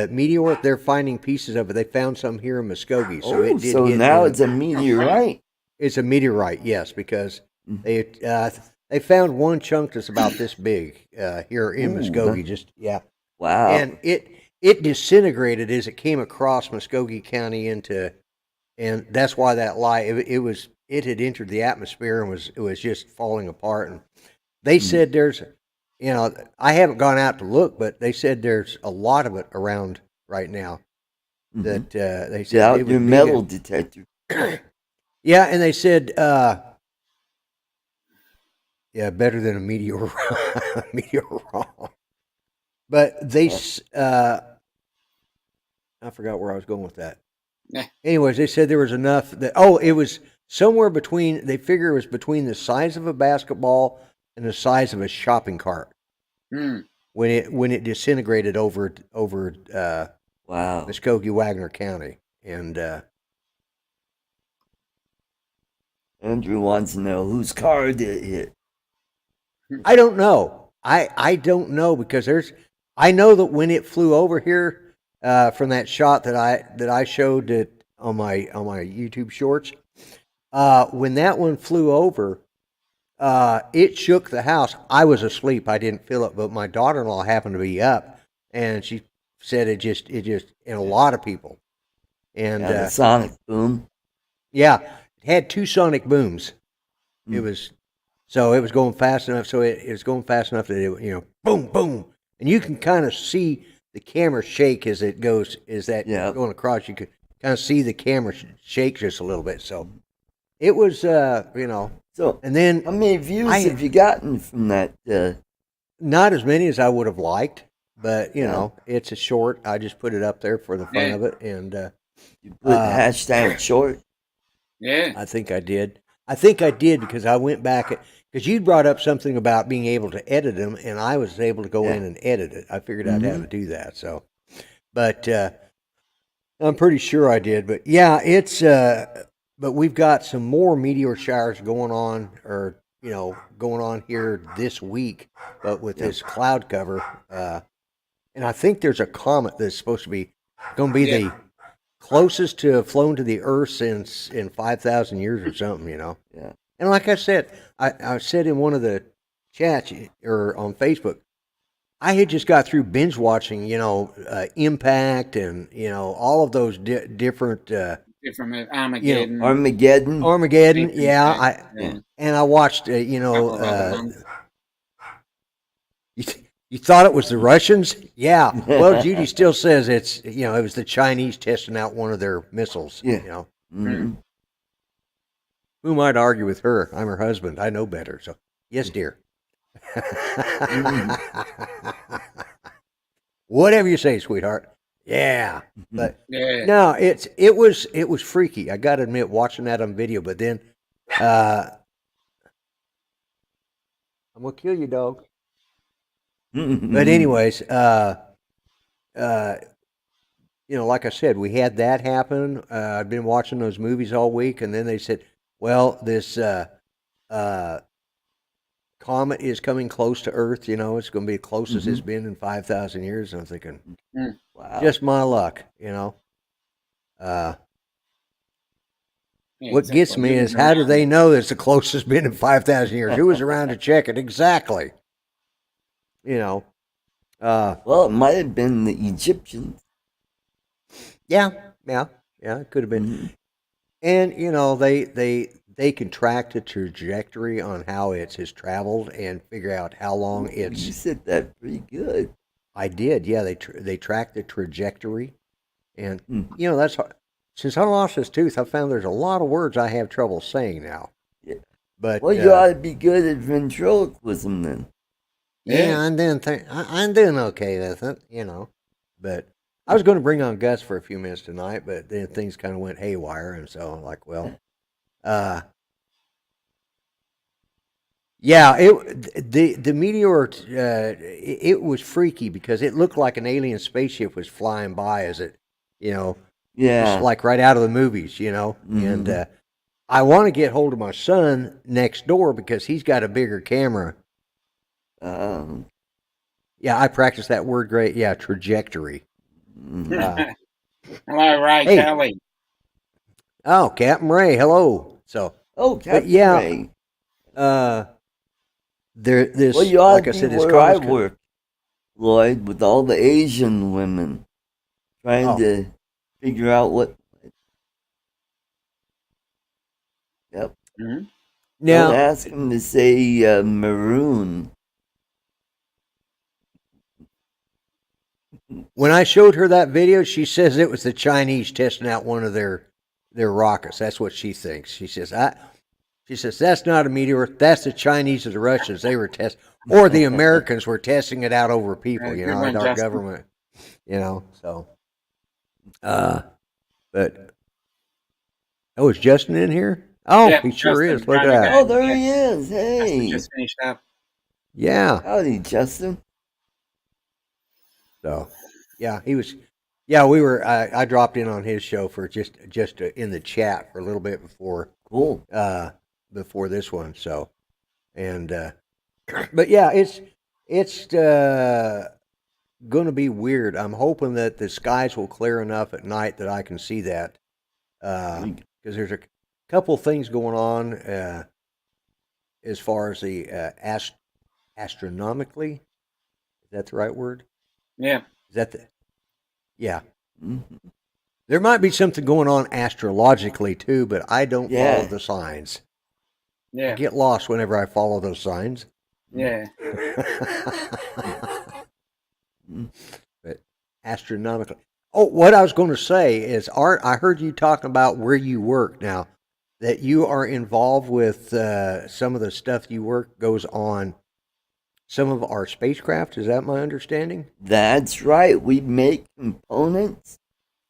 meteor. They're finding pieces of it. They found some here in Muskogee. So it did. So now it's a meteorite. It's a meteorite, yes, because they found one chunk that's about this big here in Muskogee. Wow. And it disintegrated as it came across Muskogee County and that's why that light it had entered the atmosphere and it was just falling apart. And they said there's, I haven't gone out to look, but they said there's a lot of it around right now. That they said out your metal detector. Yeah, and they said, better than a meteor, But they, I forgot where I was going with that. Anyways, they said there was enough that, it was somewhere between, they figure it was between the size of a basketball and the size of a shopping cart. When it disintegrated over Muskogee, Wagner County. And Andrew wants to know whose car did it hit. I don't know. I don't know because I know that when it flew over here from that shot that I showed it on my YouTube shorts, when that one flew over, it shook the house. I was asleep. I didn't feel it, but my daughter-in-law happened to be up, and she said it just and a lot of people. And the sonic boom. Yeah, it had two sonic booms. It was going fast enough. So it was going fast enough that it boom, boom, and you can kind of see the camera shake as it goes. Is that Yeah. going across? You could kind of see the camera shake just a little bit. So it was, you know. So, And then how many views have you gotten from that? Not as many as I would have liked, but you Yeah. know, it's a short. I just put it up there for the fun Yeah. of it, and You put hashtag short? Yeah. I think I did. I think I did because I went back because you brought up something about being able to edit them, and I was able to go in and edit it. I figured out how to do that. So, but I'm pretty sure I did. But yeah, it's. But we've got some more meteor showers going on, or you know, going on here this week. But with this cloud cover, and I think there's a comet that's supposed to be going to be the closest to have flown to the Earth since in 5,000 years or something, you know. Yeah. And like I said, I said in one of the chats or on Facebook, I had just got through binge watching, you know, Impact and you know all of those different Different Armageddon. Armageddon. Yeah, and I watched, you know. You thought it was the Russians? Yeah. Well, Judy still says it's, you know, it was the Chinese testing out one of their missiles. Yeah. You know. Mm-hmm. Who might argue with her? I'm her husband. I know better. So, yes, dear. Whatever you say, sweetheart. Yeah. But no, it was freaky. I got to admit, watching that on video. But then, I'm gonna kill you, dog. But anyways, you know, like I said, we had that happen. I've been watching those movies all week, and then they said, well, this comet is coming close to Earth. You know, it's going to be the closest it's been in 5,000 years. And I'm thinking, wow, just my luck. You know. What gets me is how do they know it's the closest it's been in 5,000 years? Who was around to check it exactly? You know. Well, it might have been the Egyptians. Yeah, it could have been. And you know, they can track the trajectory on how it has traveled and figure out how long it's. You said that pretty good. I did, yeah. They track the trajectory, and you know that's since I lost this tooth, I found there's a lot of words I have trouble saying now. Yeah. But well, you ought to be good at ventriloquism then. Yeah, I'm doing okay with it, you know. But I was going to bring on Gus for a few minutes tonight, but then things kind of went haywire, and so I'm like, well, yeah, the meteor, it was freaky because it looked like an alien spaceship was flying by as it, you know, just like right out of the movies, you know. And I want to get hold of my son next door because he's got a bigger camera. Yeah, I practiced that word great. Yeah, trajectory. Hello, Ray Kelly. Oh, Captain Ray. Hello. So. Oh, Captain Ray. This. Well, you ought like to I said, be where I work, Lloyd, with all the Asian women trying to figure out what. Yep. Now, don't ask them to say maroon. When I showed her that video, she says it was the Chinese testing out one of their rockets. That's what she thinks. She says, that's not a meteor. That's the Chinese or the Russians. They were testing, or the Americans were testing it out over people, you know, and our government, you know, so. But, oh, is Justin in here? Oh, he sure Justin, is. Look at that. Oh, there he is. Hey. Justin just finished up. Yeah. Howdy, Justin. So, yeah, he was. Yeah, we were. I dropped in on his show for just in the chat for a little bit before. Cool. Before this one. So, and but yeah, it's going to be weird. I'm hoping that the skies will clear enough at night that I can see that. Because there's a couple things going on as far as the astronomically. Is that the right word? Yeah. Is that the? Yeah. There might be something going on astrologically too, but I don't follow the signs. Yeah. I get lost whenever I follow those signs. Yeah. But astronomically. Oh, what I was going to say is, Art, I heard you talking about where you work now, that you are involved with some of the stuff you work goes on some of our spacecraft. Is that my understanding? That's right. We make components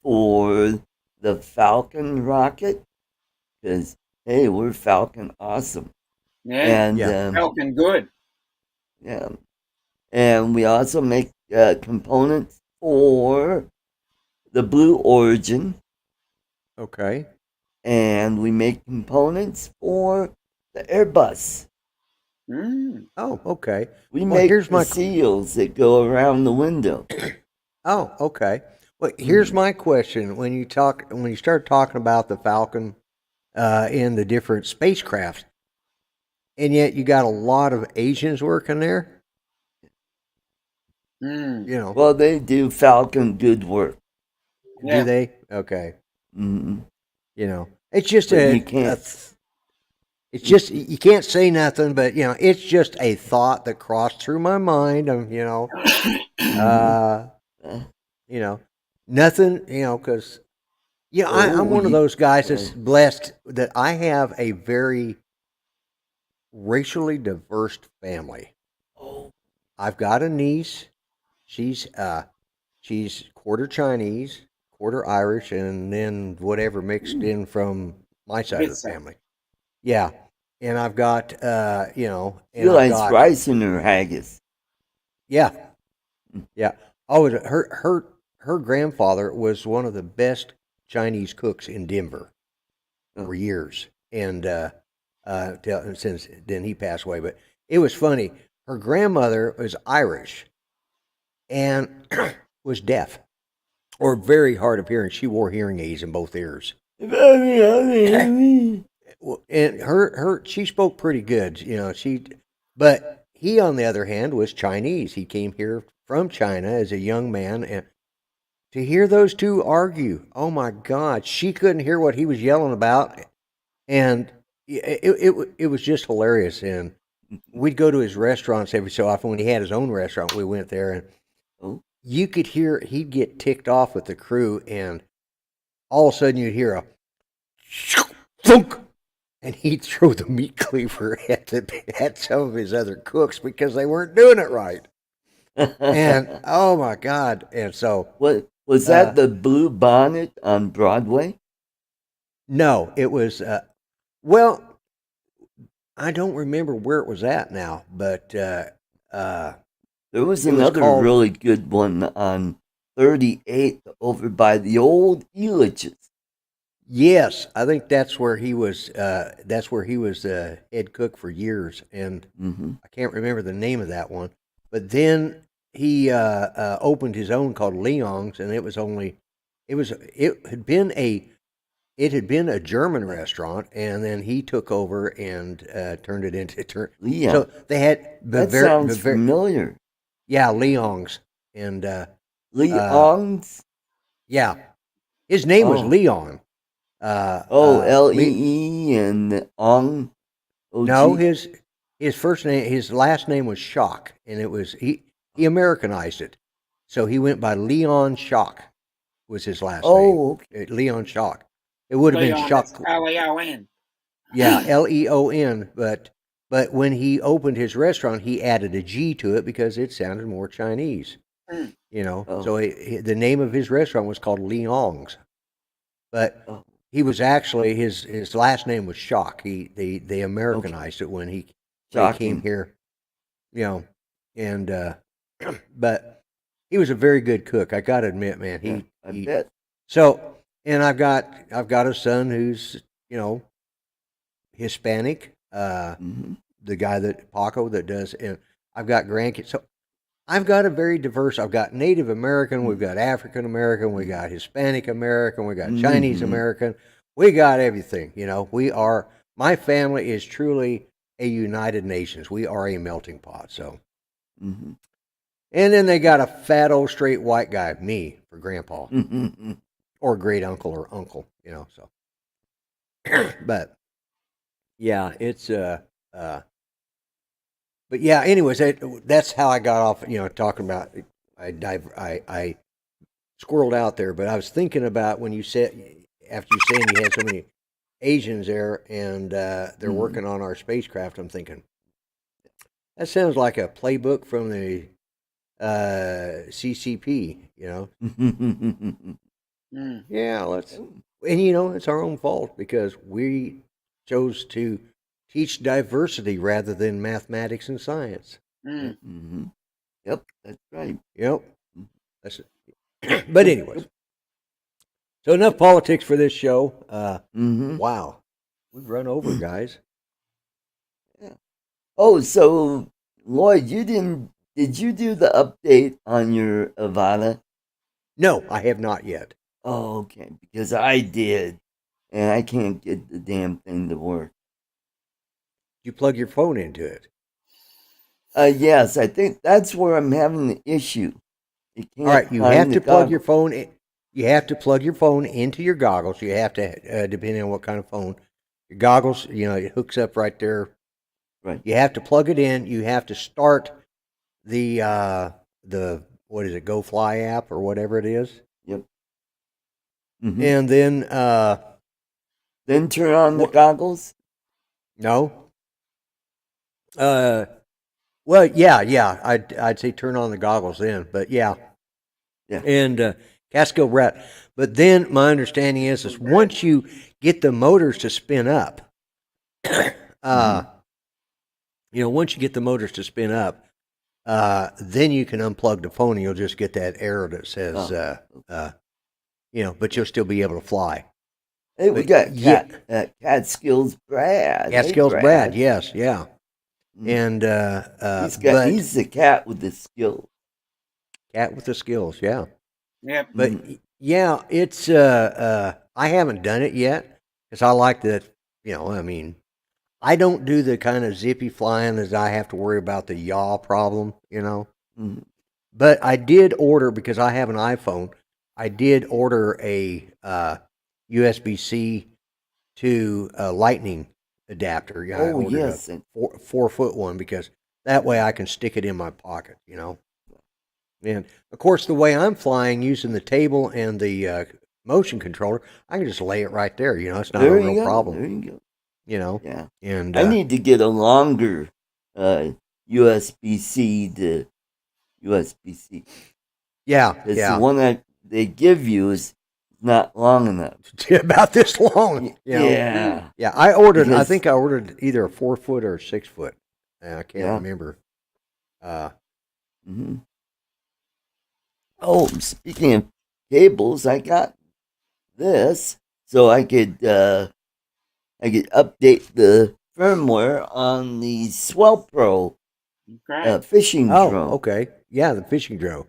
for the Falcon rocket because, hey, we're Falcon awesome. Yeah, And Yeah. Falcon good. yeah, and we also make components for the Blue Origin, Okay. and we make components for the Airbus. Mm. Oh, okay. We Well, make here's the my seals that go around the window. Oh, okay. Well, here's my question: when you start talking about the Falcon in the different spacecrafts, and yet you got a lot of Asians working there, Mm. you know, Well, they do Falcon good work. do Yeah. they? Okay. Mm-hmm. You know, it's just But you can't. it's just you can't say nothing, but you know, it's just a thought that crossed through my mind. Uh, you know, nothing. You know, because I'm one of those guys that's blessed that I have a very racially diverse family. Oh, I've got a niece. She's quarter Chinese, quarter Irish, and then whatever mixed in from my side of the Good side. family. Yeah, and I've got she likes rice in her haggis. yeah, yeah. Oh, her grandfather was one of the best Chinese cooks in Denver for years, and since then he passed away. But it was funny. Her grandmother was Irish and was deaf or very hard of hearing. She wore hearing aids in both ears. And she spoke pretty good, but he, on the other hand, was Chinese. He came here from China as a young man, and to hear those two argue, oh my God, she couldn't hear what he was yelling about, and it was just hilarious. And we'd go to his restaurants every so often. When he had his own restaurant, we went there, and you could hear he'd get ticked off with the crew, and all of a sudden you'd hear a thunk, and he'd throw the meat cleaver at some of his other cooks because they weren't doing it right. And oh my God! And so, what was that? The Blue Bonnet on Broadway? No, it was. Well, I don't remember where it was at now, but there was it was another called- really good one on 38th over by the old Elitch's. yes, I think that's where he was. That's where he was head cook for years, and I can't remember the name of that one. But then he opened his own called Leong's, and it had been a German restaurant, and then he took over and turned it into Leon. So they had That sounds familiar. Yeah, Leong's, and Leong's? yeah, his name was Leon. Lee and Ong. O-G? No, his his last name was Shock, and it was he Americanized it, so he went by Leon Shock. Was his last name? Okay. Leon Shock. It would have been Shock. Leon. Yeah, Leon. But when he opened his restaurant, he added a G to it because it sounded more Chinese. So the name of his restaurant was called Leong's. But he was actually his last name was Shock. They Americanized it when he came here. And but he was a very good cook. I got to admit, man. I bet. So, and I've got a son who's Hispanic. The guy that Paco that does, and I've got grandkids. So I've got a very diverse. I've got Native American, we've got African American, we got Hispanic American, we got Chinese American. We got everything. My family is truly a United Nations. We are a melting pot. So, and then they got a fat old straight white guy, me for grandpa, or great uncle or uncle. So, but yeah, it's but yeah, anyways, that's how I got off. Talking about I squirreled out there, but I was thinking about when you said, after you saying you had so many Asians there and they're working on our spacecraft, I'm thinking, that sounds like a playbook from the CCP, you know? Yeah, let's, and you know, it's our own fault because we chose to teach diversity rather than mathematics and science. Yep, that's right. Yep. That's it. But anyways, so enough politics for this show. Wow, we've run over, guys. Yeah. Oh, so Lloyd, did you do the update on your Avada? No, I have not yet. Oh, okay, because I did, and I can't get the damn thing to work. You plug your phone into it. Yes, I think that's where I'm having the issue. All right, you have to plug your phone. You have to plug your phone into your goggles. You have to, depending on what kind of phone, your goggles. You know, it hooks up right there. Right. You have to plug it in. You have to start the what is it, Go Fly app or whatever it is. Yep. And then turn on the goggles. No. Well, yeah. I'd say turn on the goggles then, but yeah. And Catskill Rat. But then my understanding is once you get the motors to spin up, you know, once you get the motors to spin up, then you can unplug the phone and you'll just get that error that says, you know, but you'll still be able to fly. Hey, we got Catskills Brad. Catskills Brad, yes, yeah. And he's the cat with the skills. Cat with the skills, yeah. Yep. But yeah, it's I haven't done it yet because I like that. You know, I mean, I don't do the kind of zippy flying as I have to worry about the yaw problem. You know, but I did order because I have an iPhone. I did order a USB-C to Lightning adapter. Yeah, I ordered yes, a 4-foot one because that way I can stick it in my pocket. You know. And of course, the way I'm flying using the table and the motion controller, I can just lay it right there. You know, it's not a real problem. There you go. You know, yeah. And I need to get a longer USB-C to USB-C. Yeah, It's the one that they give you is not long enough. About this long. You know? Yeah. I ordered. I think I ordered either a 4-foot or a 6-foot. I can't remember. Oh, speaking of cables, I got this so I could update the firmware on the Swell Pro fishing drone. Oh, okay. Yeah, the fishing drone.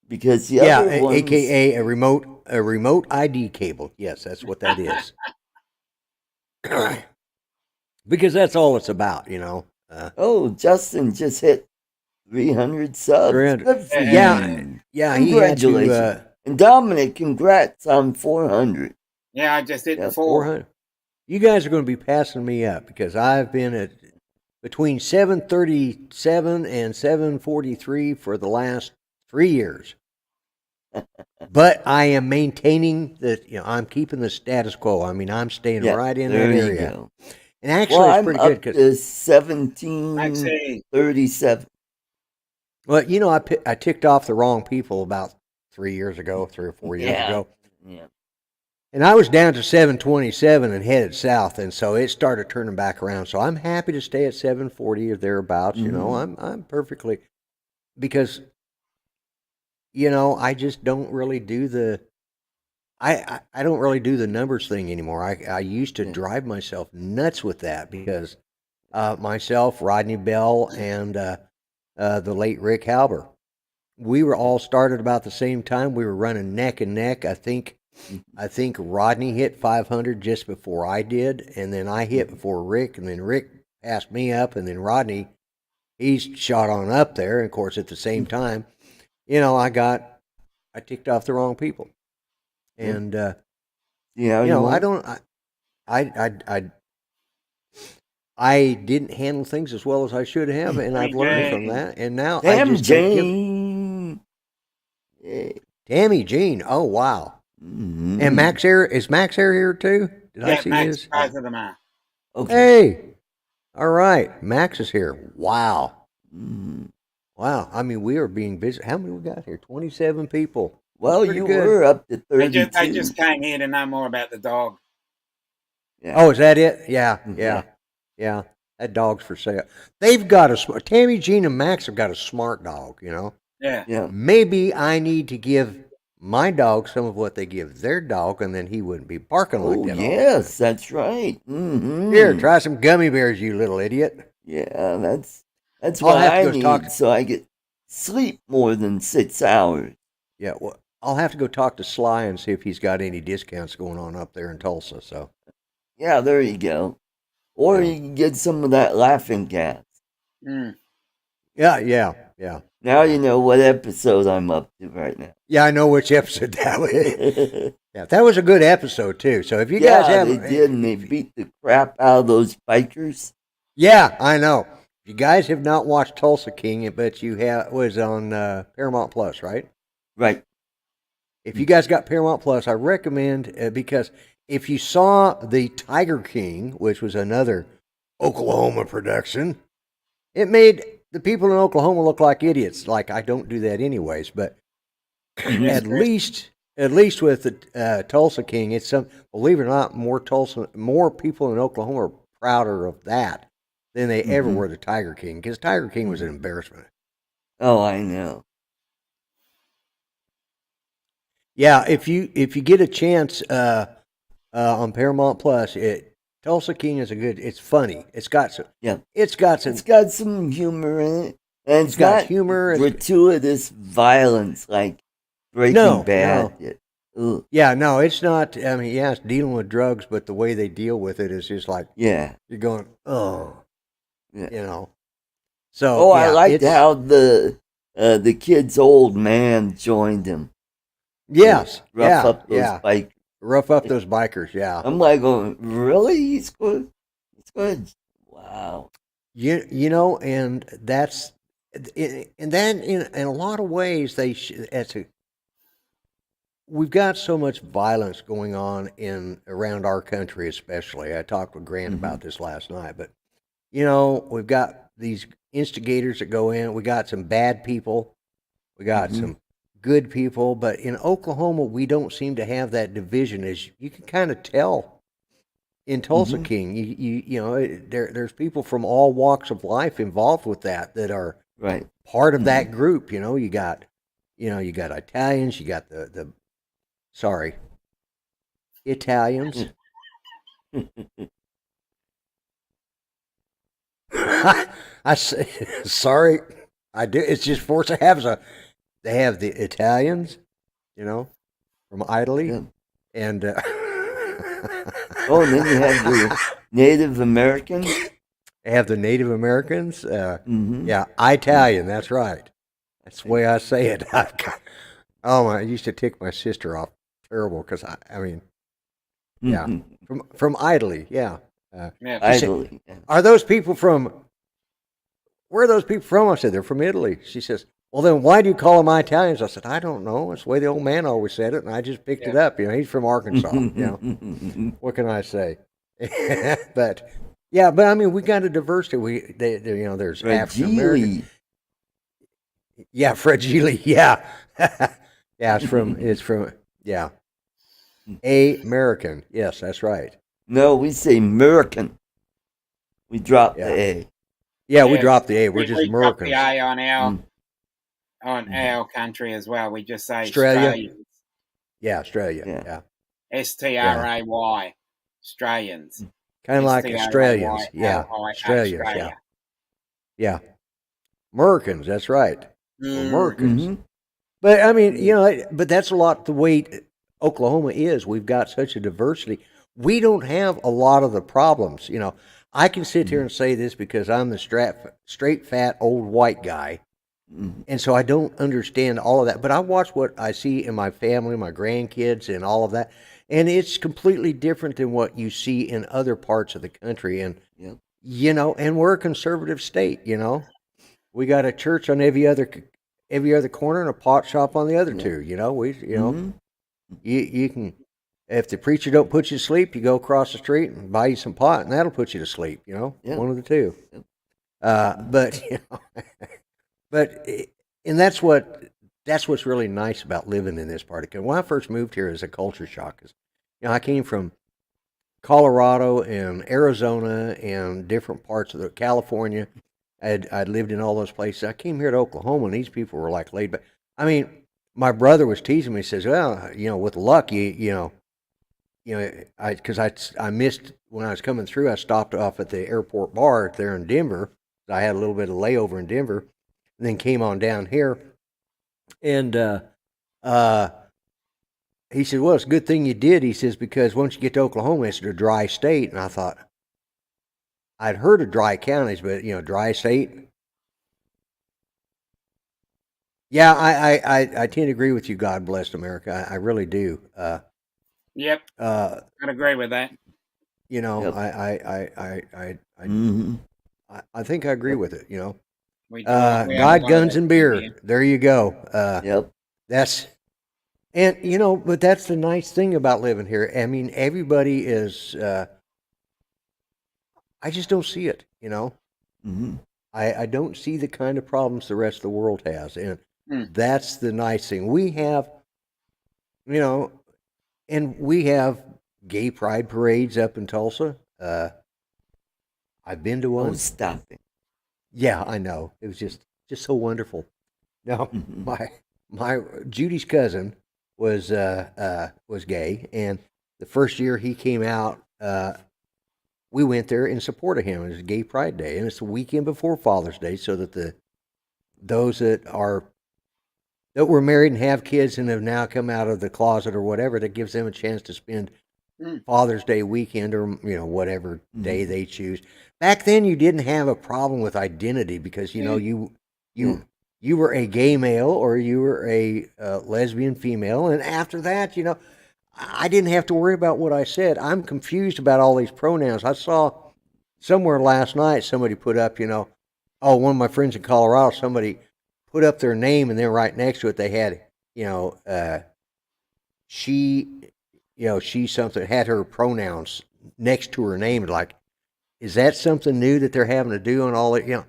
Because the other ones, AKA a remote ID cable. Yes, that's what that is. Because that's all it's about, you know. Justin just hit 300 subs. 300. Yeah. Congratulations. He had to, and Dominic, congrats on 400. Yeah, I just hit 400. You guys are going to be passing me up because I've been at between 737 and 743 for the last 3 years. But I am maintaining I'm keeping the status quo. I mean, I'm staying right in that area. Go. And actually, it's pretty good because 1737. Well, you know, I ticked off the wrong people about 3 or 4 years ago. Yeah. And I was down to 727 and headed south, and so it started turning back around. So I'm happy to stay at 740 or thereabouts. You know, I'm perfectly, because, you know, I just don't really do the I don't really do the numbers thing anymore. I used to drive myself nuts with that because myself, Rodney Bell, and the late Rick Halber, we were all started about the same time. We were running neck and neck. I think Rodney hit 500 just before I did, and then I hit before Rick, and then Rick passed me up, and then Rodney, he's shot on up there. And of course, at the same time, you know, I ticked off the wrong people, and I didn't handle things as well as I should have, and I've learned from that. And now I just Jane. Tammy Jean. Oh, wow. Mm-hmm. And Max Air, is Max Air here too? Did I see Max, his? both of them are. Okay. Hey, all right. Max is here. Wow. Mm. Wow. I mean, we are being busy. How many we got here? 27 people. Well, Pretty you good. were up to They 32. just came here to know more about the dog. Yeah. Oh, is that it? Yeah, Mhm. yeah, yeah. That dog's for sale. They've got a smart. Tammy Jean and Max have got a smart dog. You know. Yeah. Yeah. Maybe I need to give my dog some of what they give their dog, and then he wouldn't be barking like Oh, that. all the yes, that's right. Mm-hmm. Here, try some gummy bears, you little idiot. Yeah, that's I'll what have to I go need, talk- so I get sleep more than 6 hours. Yeah, well, I'll have to go talk to Sly and see if he's got any discounts going on up there in Tulsa. So, Yeah, there you go. Or Yeah. you can get some of that laughing gas. Mm. yeah. Now you know what episode I'm up to right now. Yeah, I know which episode that was. Yeah, that was a good episode too. So if you Yeah, guys have, they did, and they beat the crap out of those bikers. yeah, I know. If you guys have not watched Tulsa King, but you have was on Paramount Plus, right? Right. If you guys got Paramount Plus, I recommend because if you saw the Tiger King, which was another Oklahoma production, it made the people in Oklahoma look like idiots. Like I don't do that anyways, but at least with the Tulsa King, it's some. Believe it or not, more people in Oklahoma are prouder of that than they ever were the Tiger King, because Tiger King was an embarrassment. Oh, I know. Yeah, if you get a chance on Paramount Plus, Tulsa King is a good. It's funny. It's got some. Yeah. It's got some humor in it, and It's got not humor. gratuitous violence like Breaking No, Bad. no. Ugh. Yeah, no, it's not. I mean, yeah, it's dealing with drugs, but the way they deal with it is just like Yeah. you're going, oh, Yeah. you know. So, Oh, I yeah, liked it's- how the kid's old man joined him. Yes, Rough yeah, up those yeah. bikes. Rough up those bikers. Yeah, I'm like, going, really? He's good. Wow. you know, and that's and then in a lot of ways we've got so much violence going on in around our country, especially. I talked with Grant about this last night, but you know, we've got these instigators that go in. We got some bad people. We got some good people, but in Oklahoma, we don't seem to have that division. As you can kind of tell in Tulsa King, you know, there's people from all walks of life involved with that are Right. part of that group. You know, you got Italians, you got the Italians. I say, sorry, I do. It's just force of habit. They have the Italians, you know, from Italy, Yeah. and Oh, and then you have the Native Americans. they have the Native Americans. Mm-hmm. Yeah, Italian. That's right. That's the way I say it. Oh my! I used to tick my sister off terrible because I mean, yeah, from Italy. Yeah. Yeah. She said, Idly. are those people from? Where are those people from? I said they're from Italy. She says, well, then why do you call them Italians? I said, I don't know. It's the way the old man always said it, and I just picked it up. You know, he's from Arkansas. You know, what can I say? But yeah, but I mean, we got a diversity. You know, there's African American. Yeah, fragile. Yeah, yeah. It's from. Yeah, American. Yes, that's right. No, we say American. We drop the A. Yeah, we dropped the A. We're just we drop Americans. the A on our country as well. We just say Australia? Australians. Yeah, Australia. Yeah. Yeah. Stray, Australians. Kind of like Australians. STRAY, Yeah. Australians. Yeah. Yeah. Americans. That's right. Americans. But I mean, you know, but that's a lot the way Oklahoma is. We've got such a diversity. We don't have a lot of the problems. You know, I can sit here and say this because I'm the straight, fat, old white guy. And so I don't understand all of that. But I watch what I see in my family, my grandkids, and all of that. And it's completely different than what you see in other parts of the country. And, you know, and we're a conservative state, you know. We got a church on every other every other corner and a pot shop on the other Yeah. two. You know, Mhm. you can, if the preacher don't put you to sleep, you go across the street and buy you some pot, and that'll put you to sleep. You know, Yeah. one of the two. Yep. But you know, but and that's what's really nice about living in this part of country. When I first moved here, it was a culture shock. 'Cause, you know, I came from Colorado and Arizona and different parts of California. I'd lived in all those places. I came here to Oklahoma, and these people were like laid back. I mean, my brother was teasing me. He says, "Well, you know, with luck, I missed when I was coming through. I stopped off at the airport bar there in Denver. I had a little bit of layover in Denver, and then came on down here. And he said, "Well, it's a good thing you did." He says, "Because once you get to Oklahoma, it's a dry state." And I thought, I'd heard of dry counties, but dry state. Yeah, I tend to agree with you. God bless America. I really do. Yep, I'd agree with that. You know, Yep. Mhm. I think I agree with it. You know, We do. We have a lot God, of guns, that and here. beer. There you go. Yep. That's and but that's the nice thing about living here. I mean, everybody is. I just don't see it. You know, Mhm. I don't see the kind of problems the rest of the world has, and Hmm. that's the nice thing. We have, and we have gay pride parades up in Tulsa. I've been to Oh, one. stop it. Yeah, I know. It was just so wonderful. Now, Mhm. my Judy's cousin was gay, and the first year he came out, we went there in support of him. It was Gay Pride Day, and it's the weekend before Father's Day, so that those that were married and have kids and have now come out of the closet or whatever, that gives them a chance to spend Hmm. Father's Day weekend or whatever day Mhm. they choose. Back then, you didn't have a problem with identity because Yeah. you were a gay male or you were a lesbian female, and after that, I didn't have to worry about what I said. I'm confused about all these pronouns. I saw somewhere last night somebody put up, one of my friends in Colorado, somebody put up their name, and then right next to it they had, she, she something, had her pronouns next to her name. Like, is that something new that they're having to do and all that?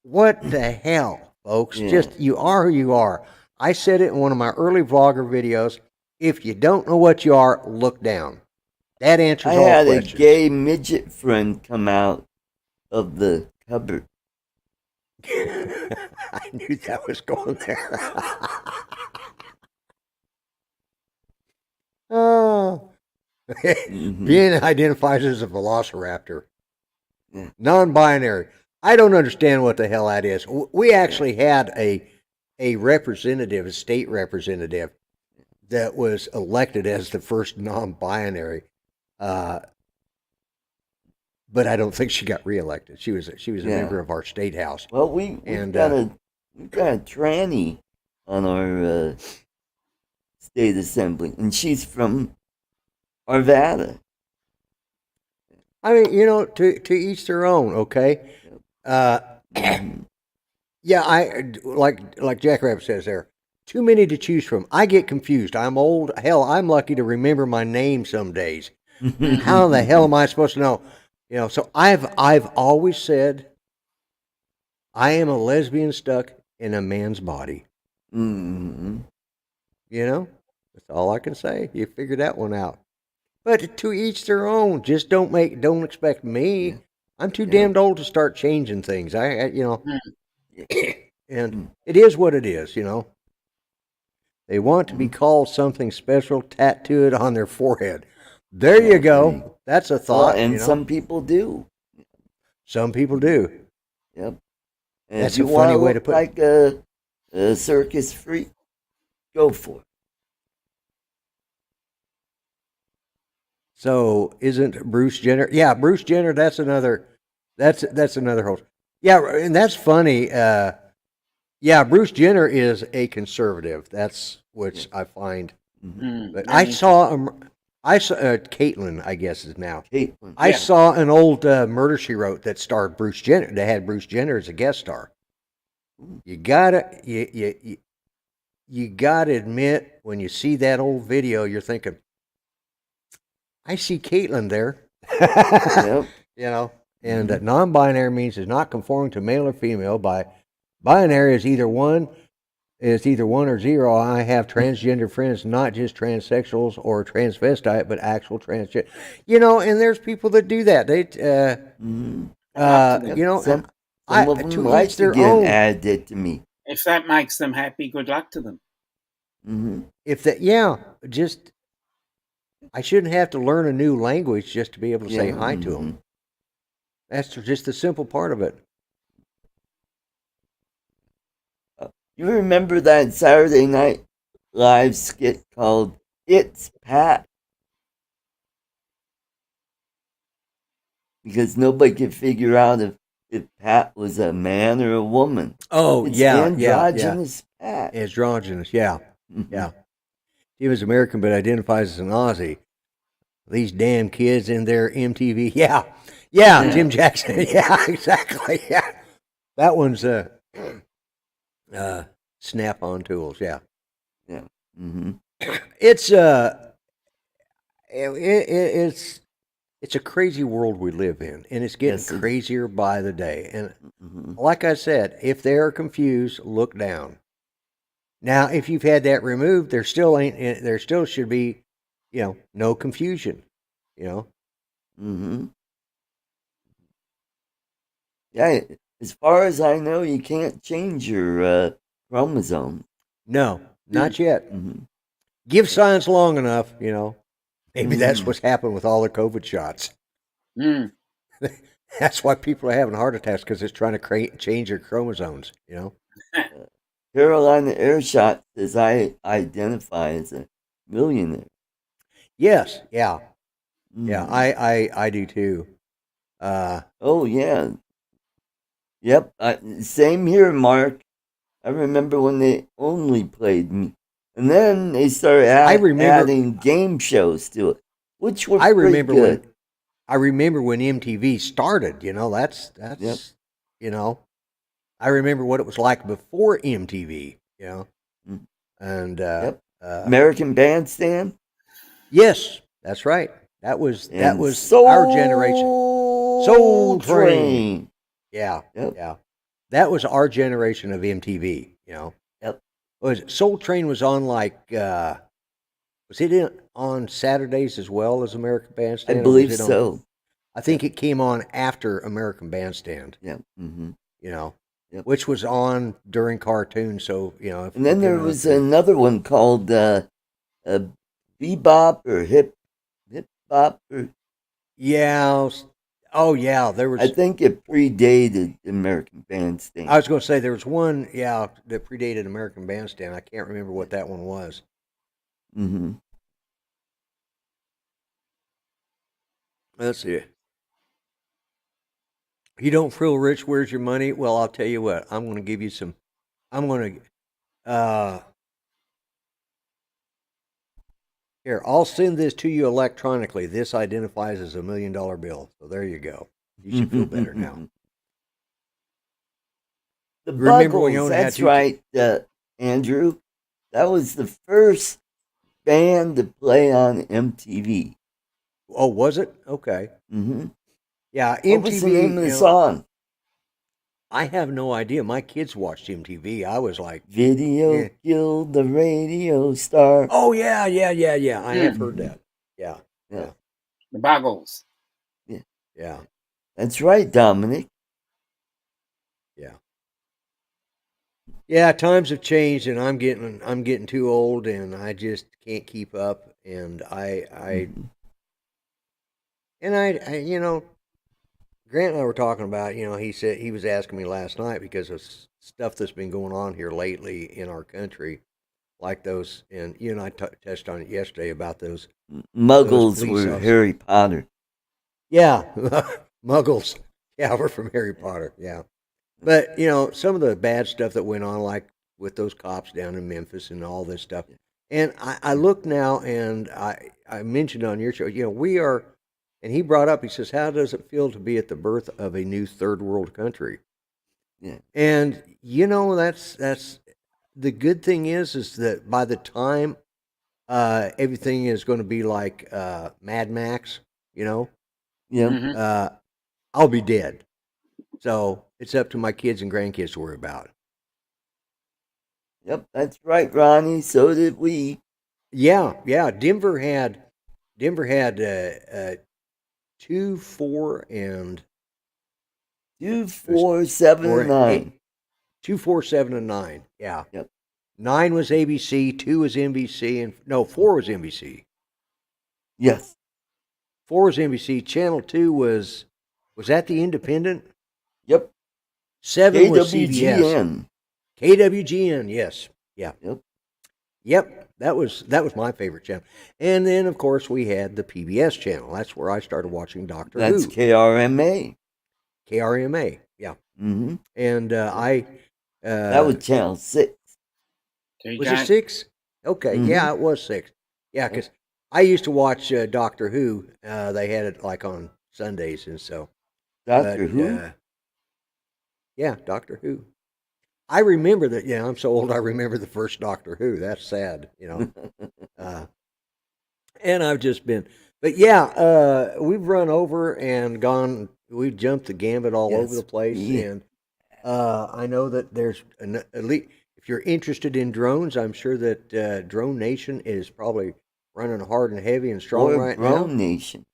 What the hell, folks? Yeah. Just, you are who you are. I said it in one of my early vlogger videos. If you don't know what you are, look down. That answers I all had questions. a gay midget friend come out of the cupboard. I knew that was going there. Oh. Mhm. Being identified as a velociraptor. Yeah. Non-binary. I don't understand what the hell that is. We actually had a representative, a state representative, that was elected as the first non-binary. But I don't think she got reelected. She was a Yeah. member of our state house. Well, we've got a tranny on our state assembly, and she's from Arvada. I mean, to each their own. Okay. Mhm. Yeah, I like Jackrabbit says there. Too many to choose from. I get confused. I'm old. Hell, I'm lucky to remember my name some days. How the hell am I supposed to know? So I've always said I am a lesbian stuck in a man's body. Mhm. That's all I can say. You figured that one out. But to each their own. Just don't expect me. Yeah. I'm too Yeah. damned old to start changing things. Hmm. And it is what it is. They want to be called something special, tattoo it on their forehead. There you go. That's a Well, thought. and some people do. Some people do. Yep. And That's if you a funny want to way to look put like a circus freak, go for it. So isn't Bruce Jenner? Yeah, Bruce Jenner. That's another. That's another host. Yeah, and that's funny. Yeah, Bruce Jenner is a conservative. That's which I find. Hmm. But I saw Caitlyn, I guess is now. Caitlyn. I Yeah. saw an old Murder She Wrote that starred Bruce Jenner. That had Bruce Jenner as a guest star. You gotta you gotta admit when you see that old video, you're thinking, I see Caitlin there. Yep. You know, and non-binary means is not conforming to male or female. By binary is either one or zero. I have transgender friends, not just transsexuals or transvestite, but actual transgender. You know, and there's people that do that. They, you know, Some of them to like each to their get own. added to me. If that makes them happy, good luck to them. If that, yeah, just I shouldn't have to learn a new language just to be able to say hi to them. That's just the simple part of it. You remember that Saturday Night Live skit called "It's Pat"? Because nobody could figure out if Pat was a man or a woman. Oh, It's yeah, androgynous Pat. Androgynous, yeah. He was American but identifies as an Aussie. These damn kids in their MTV. Yeah, Jim Jackson. Yeah, exactly. Yeah. That one's Snap-on tools, yeah. Yeah. It's it's a crazy world we live in, and it's getting crazier by the day. And like I said, if they are confused, look down. Now, if you've had that removed, there still should be, no confusion. Yeah, as far as I know, you can't change your chromosome. No, not yet. Give science long enough, maybe that's what's happened with all the COVID shots. That's why people are having heart attacks, because it's trying to change your chromosomes. Carolina Airshot says I identify as a millionaire. Yes, yeah. I do too. Oh yeah, yep. Same here, Mark. I remember when they only played me, and then they started adding game shows to it, which were pretty good. I remember when MTV started. That's I remember what it was like before MTV. And American Bandstand. Yes, that's right. That was Soul our generation. Soul Train. Yeah, yeah. That was our generation of MTV. Soul Train was on was it on Saturdays as well as American Bandstand? I believe so. I think it came on after American Bandstand. Yeah. Which was on during cartoons. So and then there was another one called Bebop or Hip Bop or there was. I think it predated American Bandstand. I was going to say there was one that predated American Bandstand. I can't remember what that one was. Let's see. You don't feel rich, where's your money? Well, I'll tell you what. I'm going to give you some. I'm going to. Here, I'll send this to you electronically. This identifies as $1 million bill. So there you go. You should feel better now. The Buggles, that's right, Andrew. That was the first band to play on MTV. Oh, was it? Okay. Yeah, MTV. What was the name of the song? I have no idea. My kids watched MTV. I was like, Video killed the radio star. Oh yeah. I have heard that. Yeah. The Buggles. Yeah. That's right, Dominic. Yeah. Yeah, times have changed, and I'm getting too old, and I just can't keep up. And I Grant and I were talking about, he said he was asking me last night because of stuff that's been going on here lately in our country, like those, and you and I touched on it yesterday about those Muggles were Harry Potter. Yeah, Muggles. Yeah, we're from Harry Potter. Yeah, but some of the bad stuff that went on, like with those cops down in Memphis and all this stuff, and I look now, and I mentioned on your show, we are. And he brought up, he says, how does it feel to be at the birth of a new third world country? Yeah. And that's the good thing is that by the time everything is going to be like Mad Max, you know, Yep. Mhm. I'll be dead. So it's up to my kids and grandkids to worry about. Yep. That's right, Ronnie. So did we. Yeah, yeah. Denver had 2, 4, and 2, it was 4, 7, and 4, 9. 8, 2, 4, 7, and 9. Yeah. Yep. 9 was ABC, 2 was NBC, and no, 4 was NBC. Yes. 4 was NBC. Channel 2 was that the Independent? Yep. 7 was CBS. KWGN. KWGN, yes. Yeah. Yep. Yep. That was my favorite channel. And then of course we had the PBS channel. That's where I started watching Doctor That's Who. KRMA. KRMA. Yeah. Mm-hmm. And That was channel 6. was it 6? Okay. Mhm. Yeah, it was 6. Yeah, because I used to watch Doctor Who. They had it like on Sundays, and so. Doctor Who? Yeah, Doctor Who. I remember that. Yeah, I'm so old. I remember the first Doctor Who. That's sad, and I've just been, but yeah, we've run over and gone. We've jumped the gambit all over the place, Yeah. and I know that there's at least if you're interested in drones, I'm sure that Drone Nation is probably running hard and heavy and strong Or right Grown now. Nation.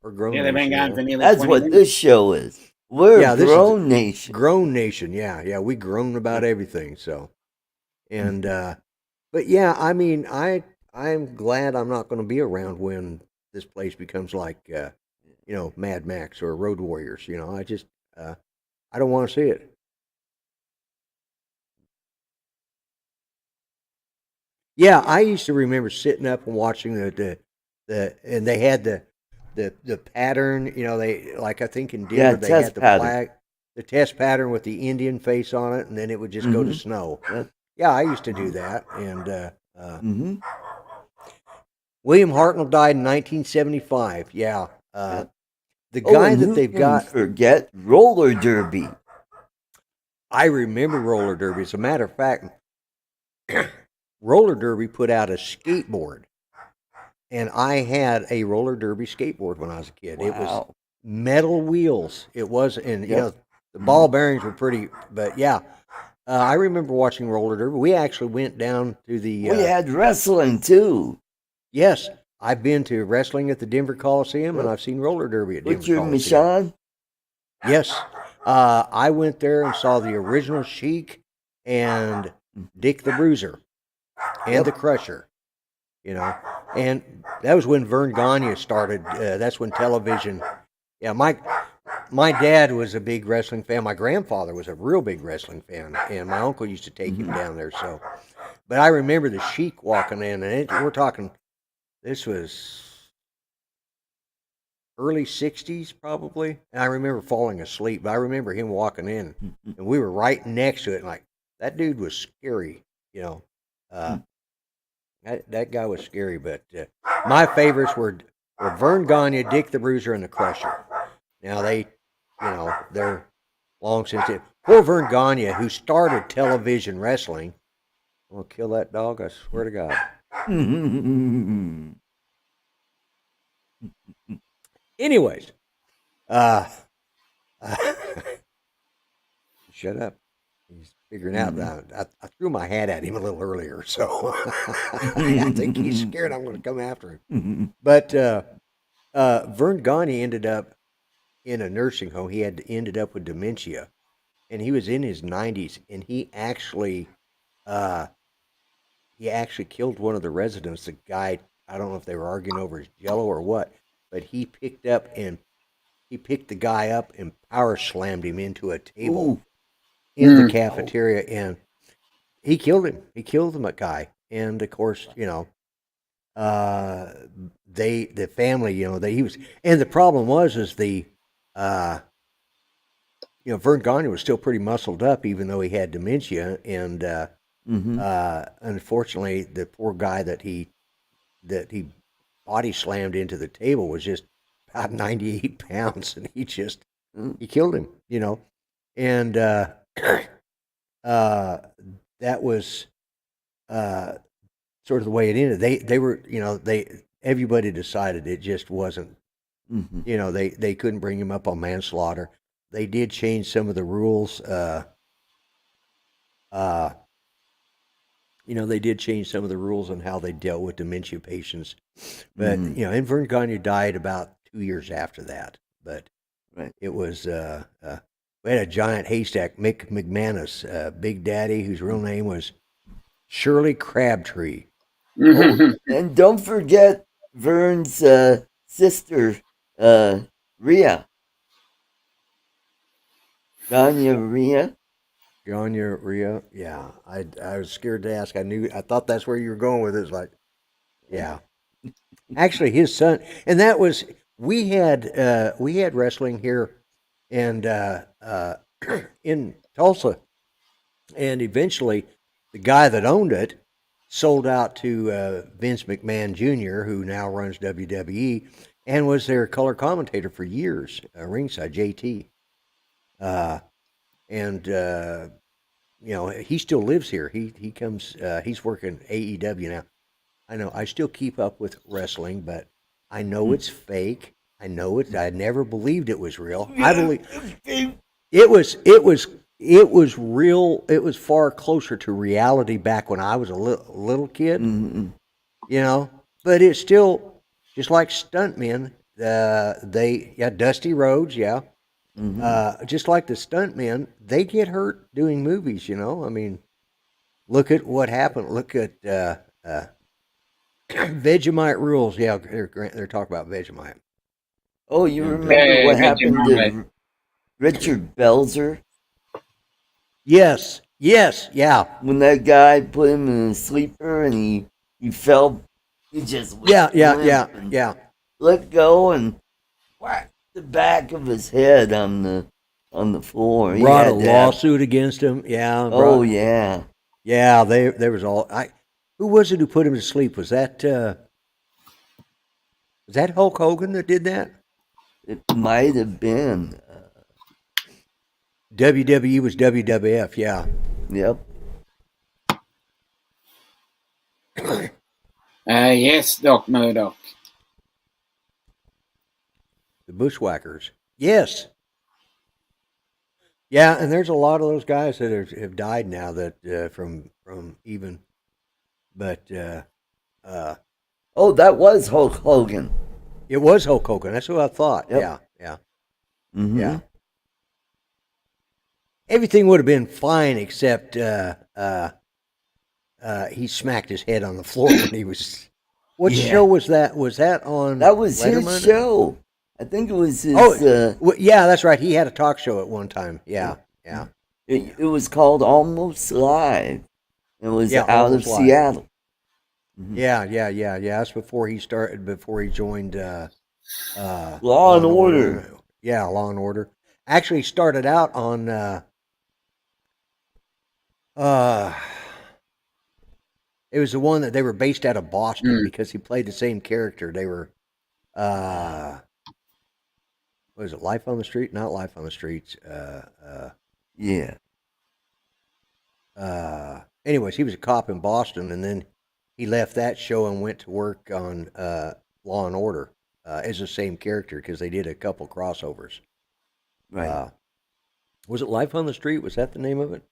Or Grown Yeah, they've been Nation. going Yeah. for nearly That's 20 what minutes. this show is. We're Yeah, this is Grown Nation. Grown Nation. Yeah, yeah, we groan about everything. So, and but yeah, I mean, I'm glad I'm not going to be around when this place becomes like Mad Max or Road Warriors. I just I don't want to see it. Yeah, I used to remember sitting up and watching the and they had the pattern. They like I think in Denver they test had the pattern. flag, the test pattern with the Indian face on it, and then it would just go to Mhm. snow. Yep. Yeah, I used to do that. And Mm-hmm. William Hartnell died in 1975. Yeah, Yep. the Oh, guy and that who they've can got. forget roller derby? I remember roller derby. As a matter of fact, roller derby put out a skateboard, and I had a roller derby skateboard when I was a kid. It was Wow. metal wheels. It was, and Yep. the ball bearings were pretty. But yeah, I remember watching roller derby. We actually went down to the. We had wrestling too. Yes, I've been to wrestling at the Denver Coliseum, and Yep. I've seen roller derby at Denver Butcher Coliseum. Michon. Yes, I went there and saw the original Sheik and Dick the Bruiser and Yep. the Crusher. And that was when Vern Gagne started. That's when television. Yeah, my dad was a big wrestling fan. My grandfather was a real big wrestling fan, and my uncle used to take him down there. So, but I remember the Sheik walking in, and we're talking. This was early 60s probably, and I remember falling asleep, but I remember him walking in, and we were right next to it, and like, that dude was scary. That guy was scary. But my favorites were Vern Gagne, Dick the Bruiser, and the Crusher. Now they're long since it. Poor Vern Gagne, who started television wrestling. I'm gonna kill that dog, I swear to God. Anyways, shut up. He's figuring out that I threw my hat at him a little earlier, so I think he's scared I'm going to come after him. But Vern Gagne ended up in a nursing home. He ended up with dementia, and he was in his 90s, and he actually killed one of the residents. The guy, I don't know if they were arguing over his Jello or what, but he picked the guy up and power slammed him into a table in the cafeteria, and he killed him. He killed the guy, and of course, the family, he was, and the problem was Vern Gagne was still pretty muscled up, even though he had dementia, and unfortunately, the poor guy that he body slammed into the table was just about 98 pounds, and he killed him, and that was sort of the way it ended. They were, everybody decided it just wasn't. They couldn't bring him up on manslaughter. They did change some of the rules. They did change some of the rules on how they dealt with dementia patients. But, and Vern Gagne died about 2 years after that. But it was, we had a giant haystack, Mick McManus, Big Daddy, whose real name was Shirley Crabtree. And don't forget Vern's sister, Rhea. Gagne Rhea, yeah. I was scared to ask. I thought that's where you were going with it. It's like, yeah. Actually, his son, and that was we had wrestling here, and in Tulsa, and eventually, the guy that owned it sold out to Vince McMahon Jr., who now runs WWE, and was their color commentator for years, ringside, JT. He still lives here. He comes. He's working AEW now. I know. I still keep up with wrestling, but I know it's fake. I know it. I never believed it was real. I believe it was real. It was far closer to reality back when I was a little kid. But it's still just like stuntmen. Dusty Rhodes, yeah. Just like the stuntmen, they get hurt doing movies, I mean, look at what happened. Look at Vegemite rules. Yeah, they're talking about Vegemite. Oh, you remember what happened to Richard Belzer? Yes, yeah. When that guy put him in a sleeper and he fell, he just yeah. Let go and whack the back of his head on the floor. He brought a lawsuit against him. Yeah. Yeah. Yeah. There was all. Who was it who put him to sleep? Was that Hulk Hogan that did that? It might have been. WWE was WWF. Yeah. Yep. Yes, Doc Murdoch. The Bushwhackers. Yes. Yeah, and there's a lot of those guys that have died now that from even, but that was Hulk Hogan. It was Hulk Hogan. That's what I thought. Yep. Yeah. Yeah. Everything would have been fine except he smacked his head on the floor when he was. What show was that? Was that on? That was Letterman? His show. I think it was his. Yeah, that's right. He had a talk show at one time. Yeah. It was called Almost Live. It was out of Seattle. Yeah. That's before he joined Law and Order. Yeah, Law and Order. Actually started out on it was the one that they were based out of Boston because he played the same character. They were what is it, Life on the Street? Not Life on the Streets. Yeah. Anyways, he was a cop in Boston, and then he left that show and went to work on Law and Order as the same character because they did a couple crossovers. Right. Was it Life on the Street? Was that the name of it?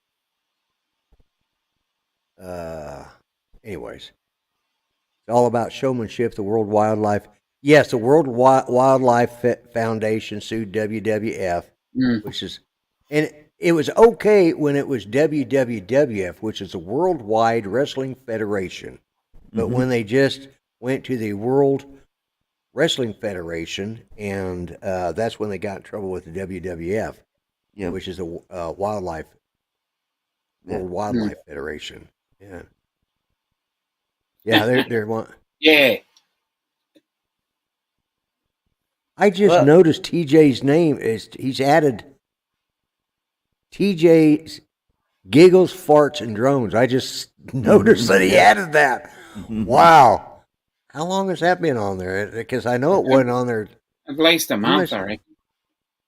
Anyways, it's all about showmanship. The World Wildlife. Yes, the World Wildlife Foundation sued WWF, which is, and it was okay when it was WWWF, which is the Worldwide Wrestling Federation. But when they just went to the World Wrestling Federation, and that's when they got in trouble with the WWF, which is the World Wildlife Federation. Yeah, they're one. Yeah. I just noticed TJ's name he's added TJ's Giggles, Farts, and Drones. I just noticed that he added that. Wow. How long has that been on there? Because I know it wasn't on there. At least a month, I reckon.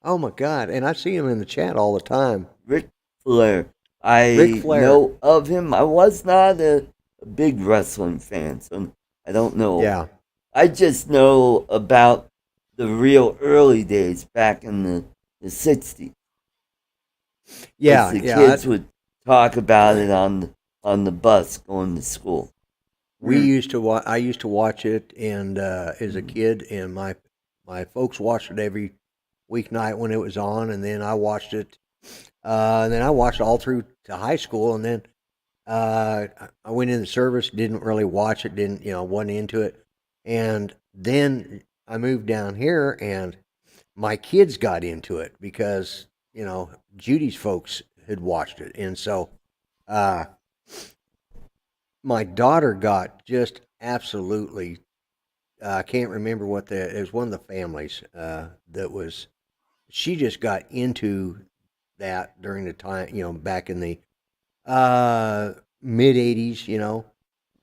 Oh my God! And I see him in the chat all the time. Ric Flair. I Ric Flair. know of him. I was not a big wrestling fan, so I don't know. Yeah. I just know about the real early days back in the 60s. Yeah, The yeah. kids would talk about it on the bus going to school. We used to watch. I used to watch it, and as a kid, and my folks watched it every weeknight when it was on, and then I watched it, and then I watched all through to high school, and then I went in the service, didn't really watch it, didn't wasn't into it, and then I moved down here, and my kids got into it because Judy's folks had watched it, and so. My daughter got just absolutely. I can't remember what it was. One of the families that was. She just got into that during the time, back in the mid '80s,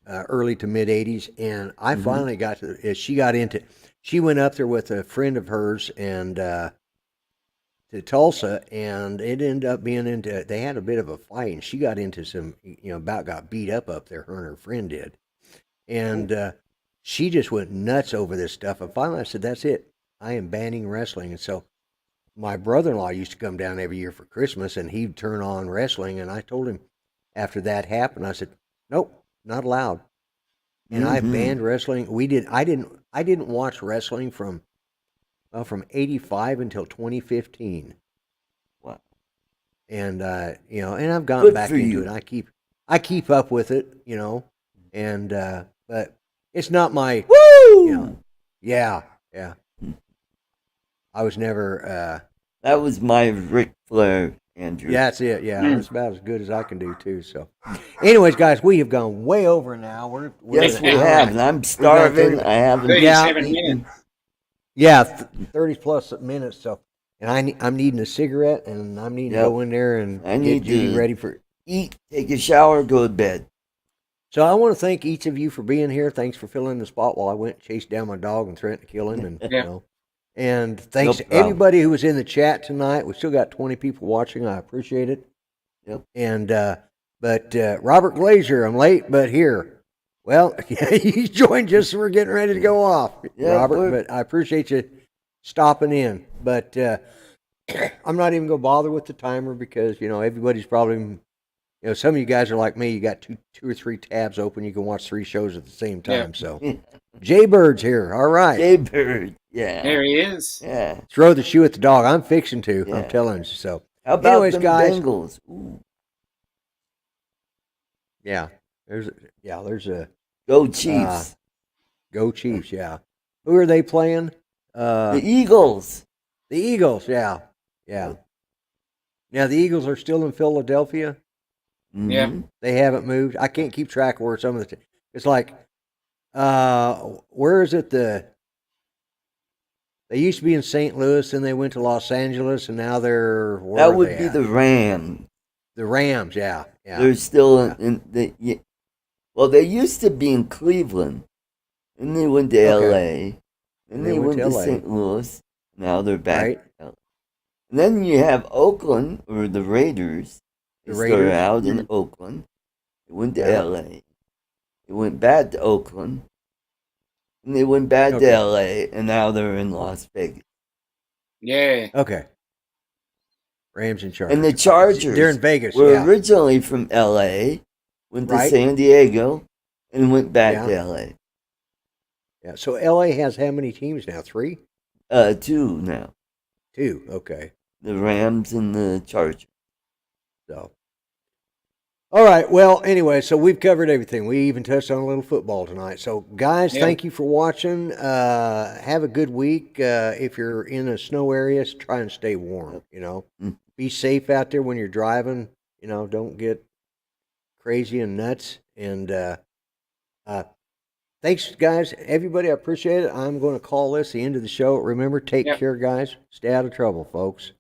early to mid '80s, and I finally got to. She got into. She went up there with a friend of hers and to Tulsa, and it ended up being into. They had a bit of a fight, and she got into some, about got beat up there. Her and her friend did, and she just went nuts over this stuff. And finally, I said, "That's it. I am banning wrestling." And so, my brother-in-law used to come down every year for Christmas, and he'd turn on wrestling. And I told him after that happened, I said, "Nope, not allowed." And I banned wrestling. We did. I didn't watch wrestling from '85 until 2015. Wow. And and I've gotten Good back for into you. it. I keep up with it, and but it's not my Woo! Yeah. I was never That was my Ric Flair, Andrew. yeah, that's it. Yeah, that's about as good as I can do too. So, anyways, guys, we have gone way over now. We're Yes, at we an hour. have, and I'm starving. I haven't 37 eaten. minutes. Yeah, 30 plus minutes. So, and I'm needing a cigarette, and I'm needing to go in there and I get need Judy to ready for. eat, take a shower, go to bed. So I want to thank each of you for being here. Thanks for filling the spot while I went and chased down my dog and threatened to kill him, and Yeah. and thanks to problem. everybody who was in the chat tonight. We still got 20 people watching. I appreciate it. Yep. And but Robert Glazier, I'm late, but here. Well, he's joined just as we're getting ready to go off, Yeah, Robert. But I appreciate you stopping in. But I'm not even going to bother with the timer because everybody's probably. Some of you guys are like me. You got two or three tabs open. You can watch 3 shows at the same time. So, Jay Bird's here. All right. Jay Bird. Yeah. There he is. Yeah. Throw the shoe at the dog. I'm fixing to. Yeah. I'm telling you. So, How about anyways, them guys. Bengals? Ooh. Yeah. There's a Go Chiefs. Go Chiefs. Yeah. Who are they playing? The Eagles. The Eagles. Yeah. Yeah. Now the Eagles are still in Philadelphia. Yeah. They haven't moved. I can't keep track of where some of the. It's like, where is it? They used to be in St. Louis, and they went to Los Angeles, and now they're. Where That are would they be at? the Rams. The Rams. Yeah. Yeah. They're still in the. Well, they used to be in Cleveland, and they went to L.A., and they went to LA. St. Louis. Now they're back. Right. And then you have Oakland, or the Raiders. They started out in Oakland. They went to L.A. They went back to Oakland. And they went back to L.A., and now they're in Las Vegas. Yeah. Okay. Rams and Chargers. And the Chargers They're in Vegas. were originally from L.A., went to San Diego, and went back to L.A. Yeah. So L.A. has how many teams now? 3? 2 now. 2. Okay. The Rams and the Chargers. So. All right. Well, anyway, so we've covered everything. We even touched on a little football tonight. So, guys, thank you for watching. Have a good week. If you're in a snow area, try and stay warm. Be safe out there when you're driving. Don't get crazy and nuts. And thanks, guys. Everybody, I appreciate it. I'm going to call this the end of the show. Remember, take care, guys. Stay out of trouble, folks.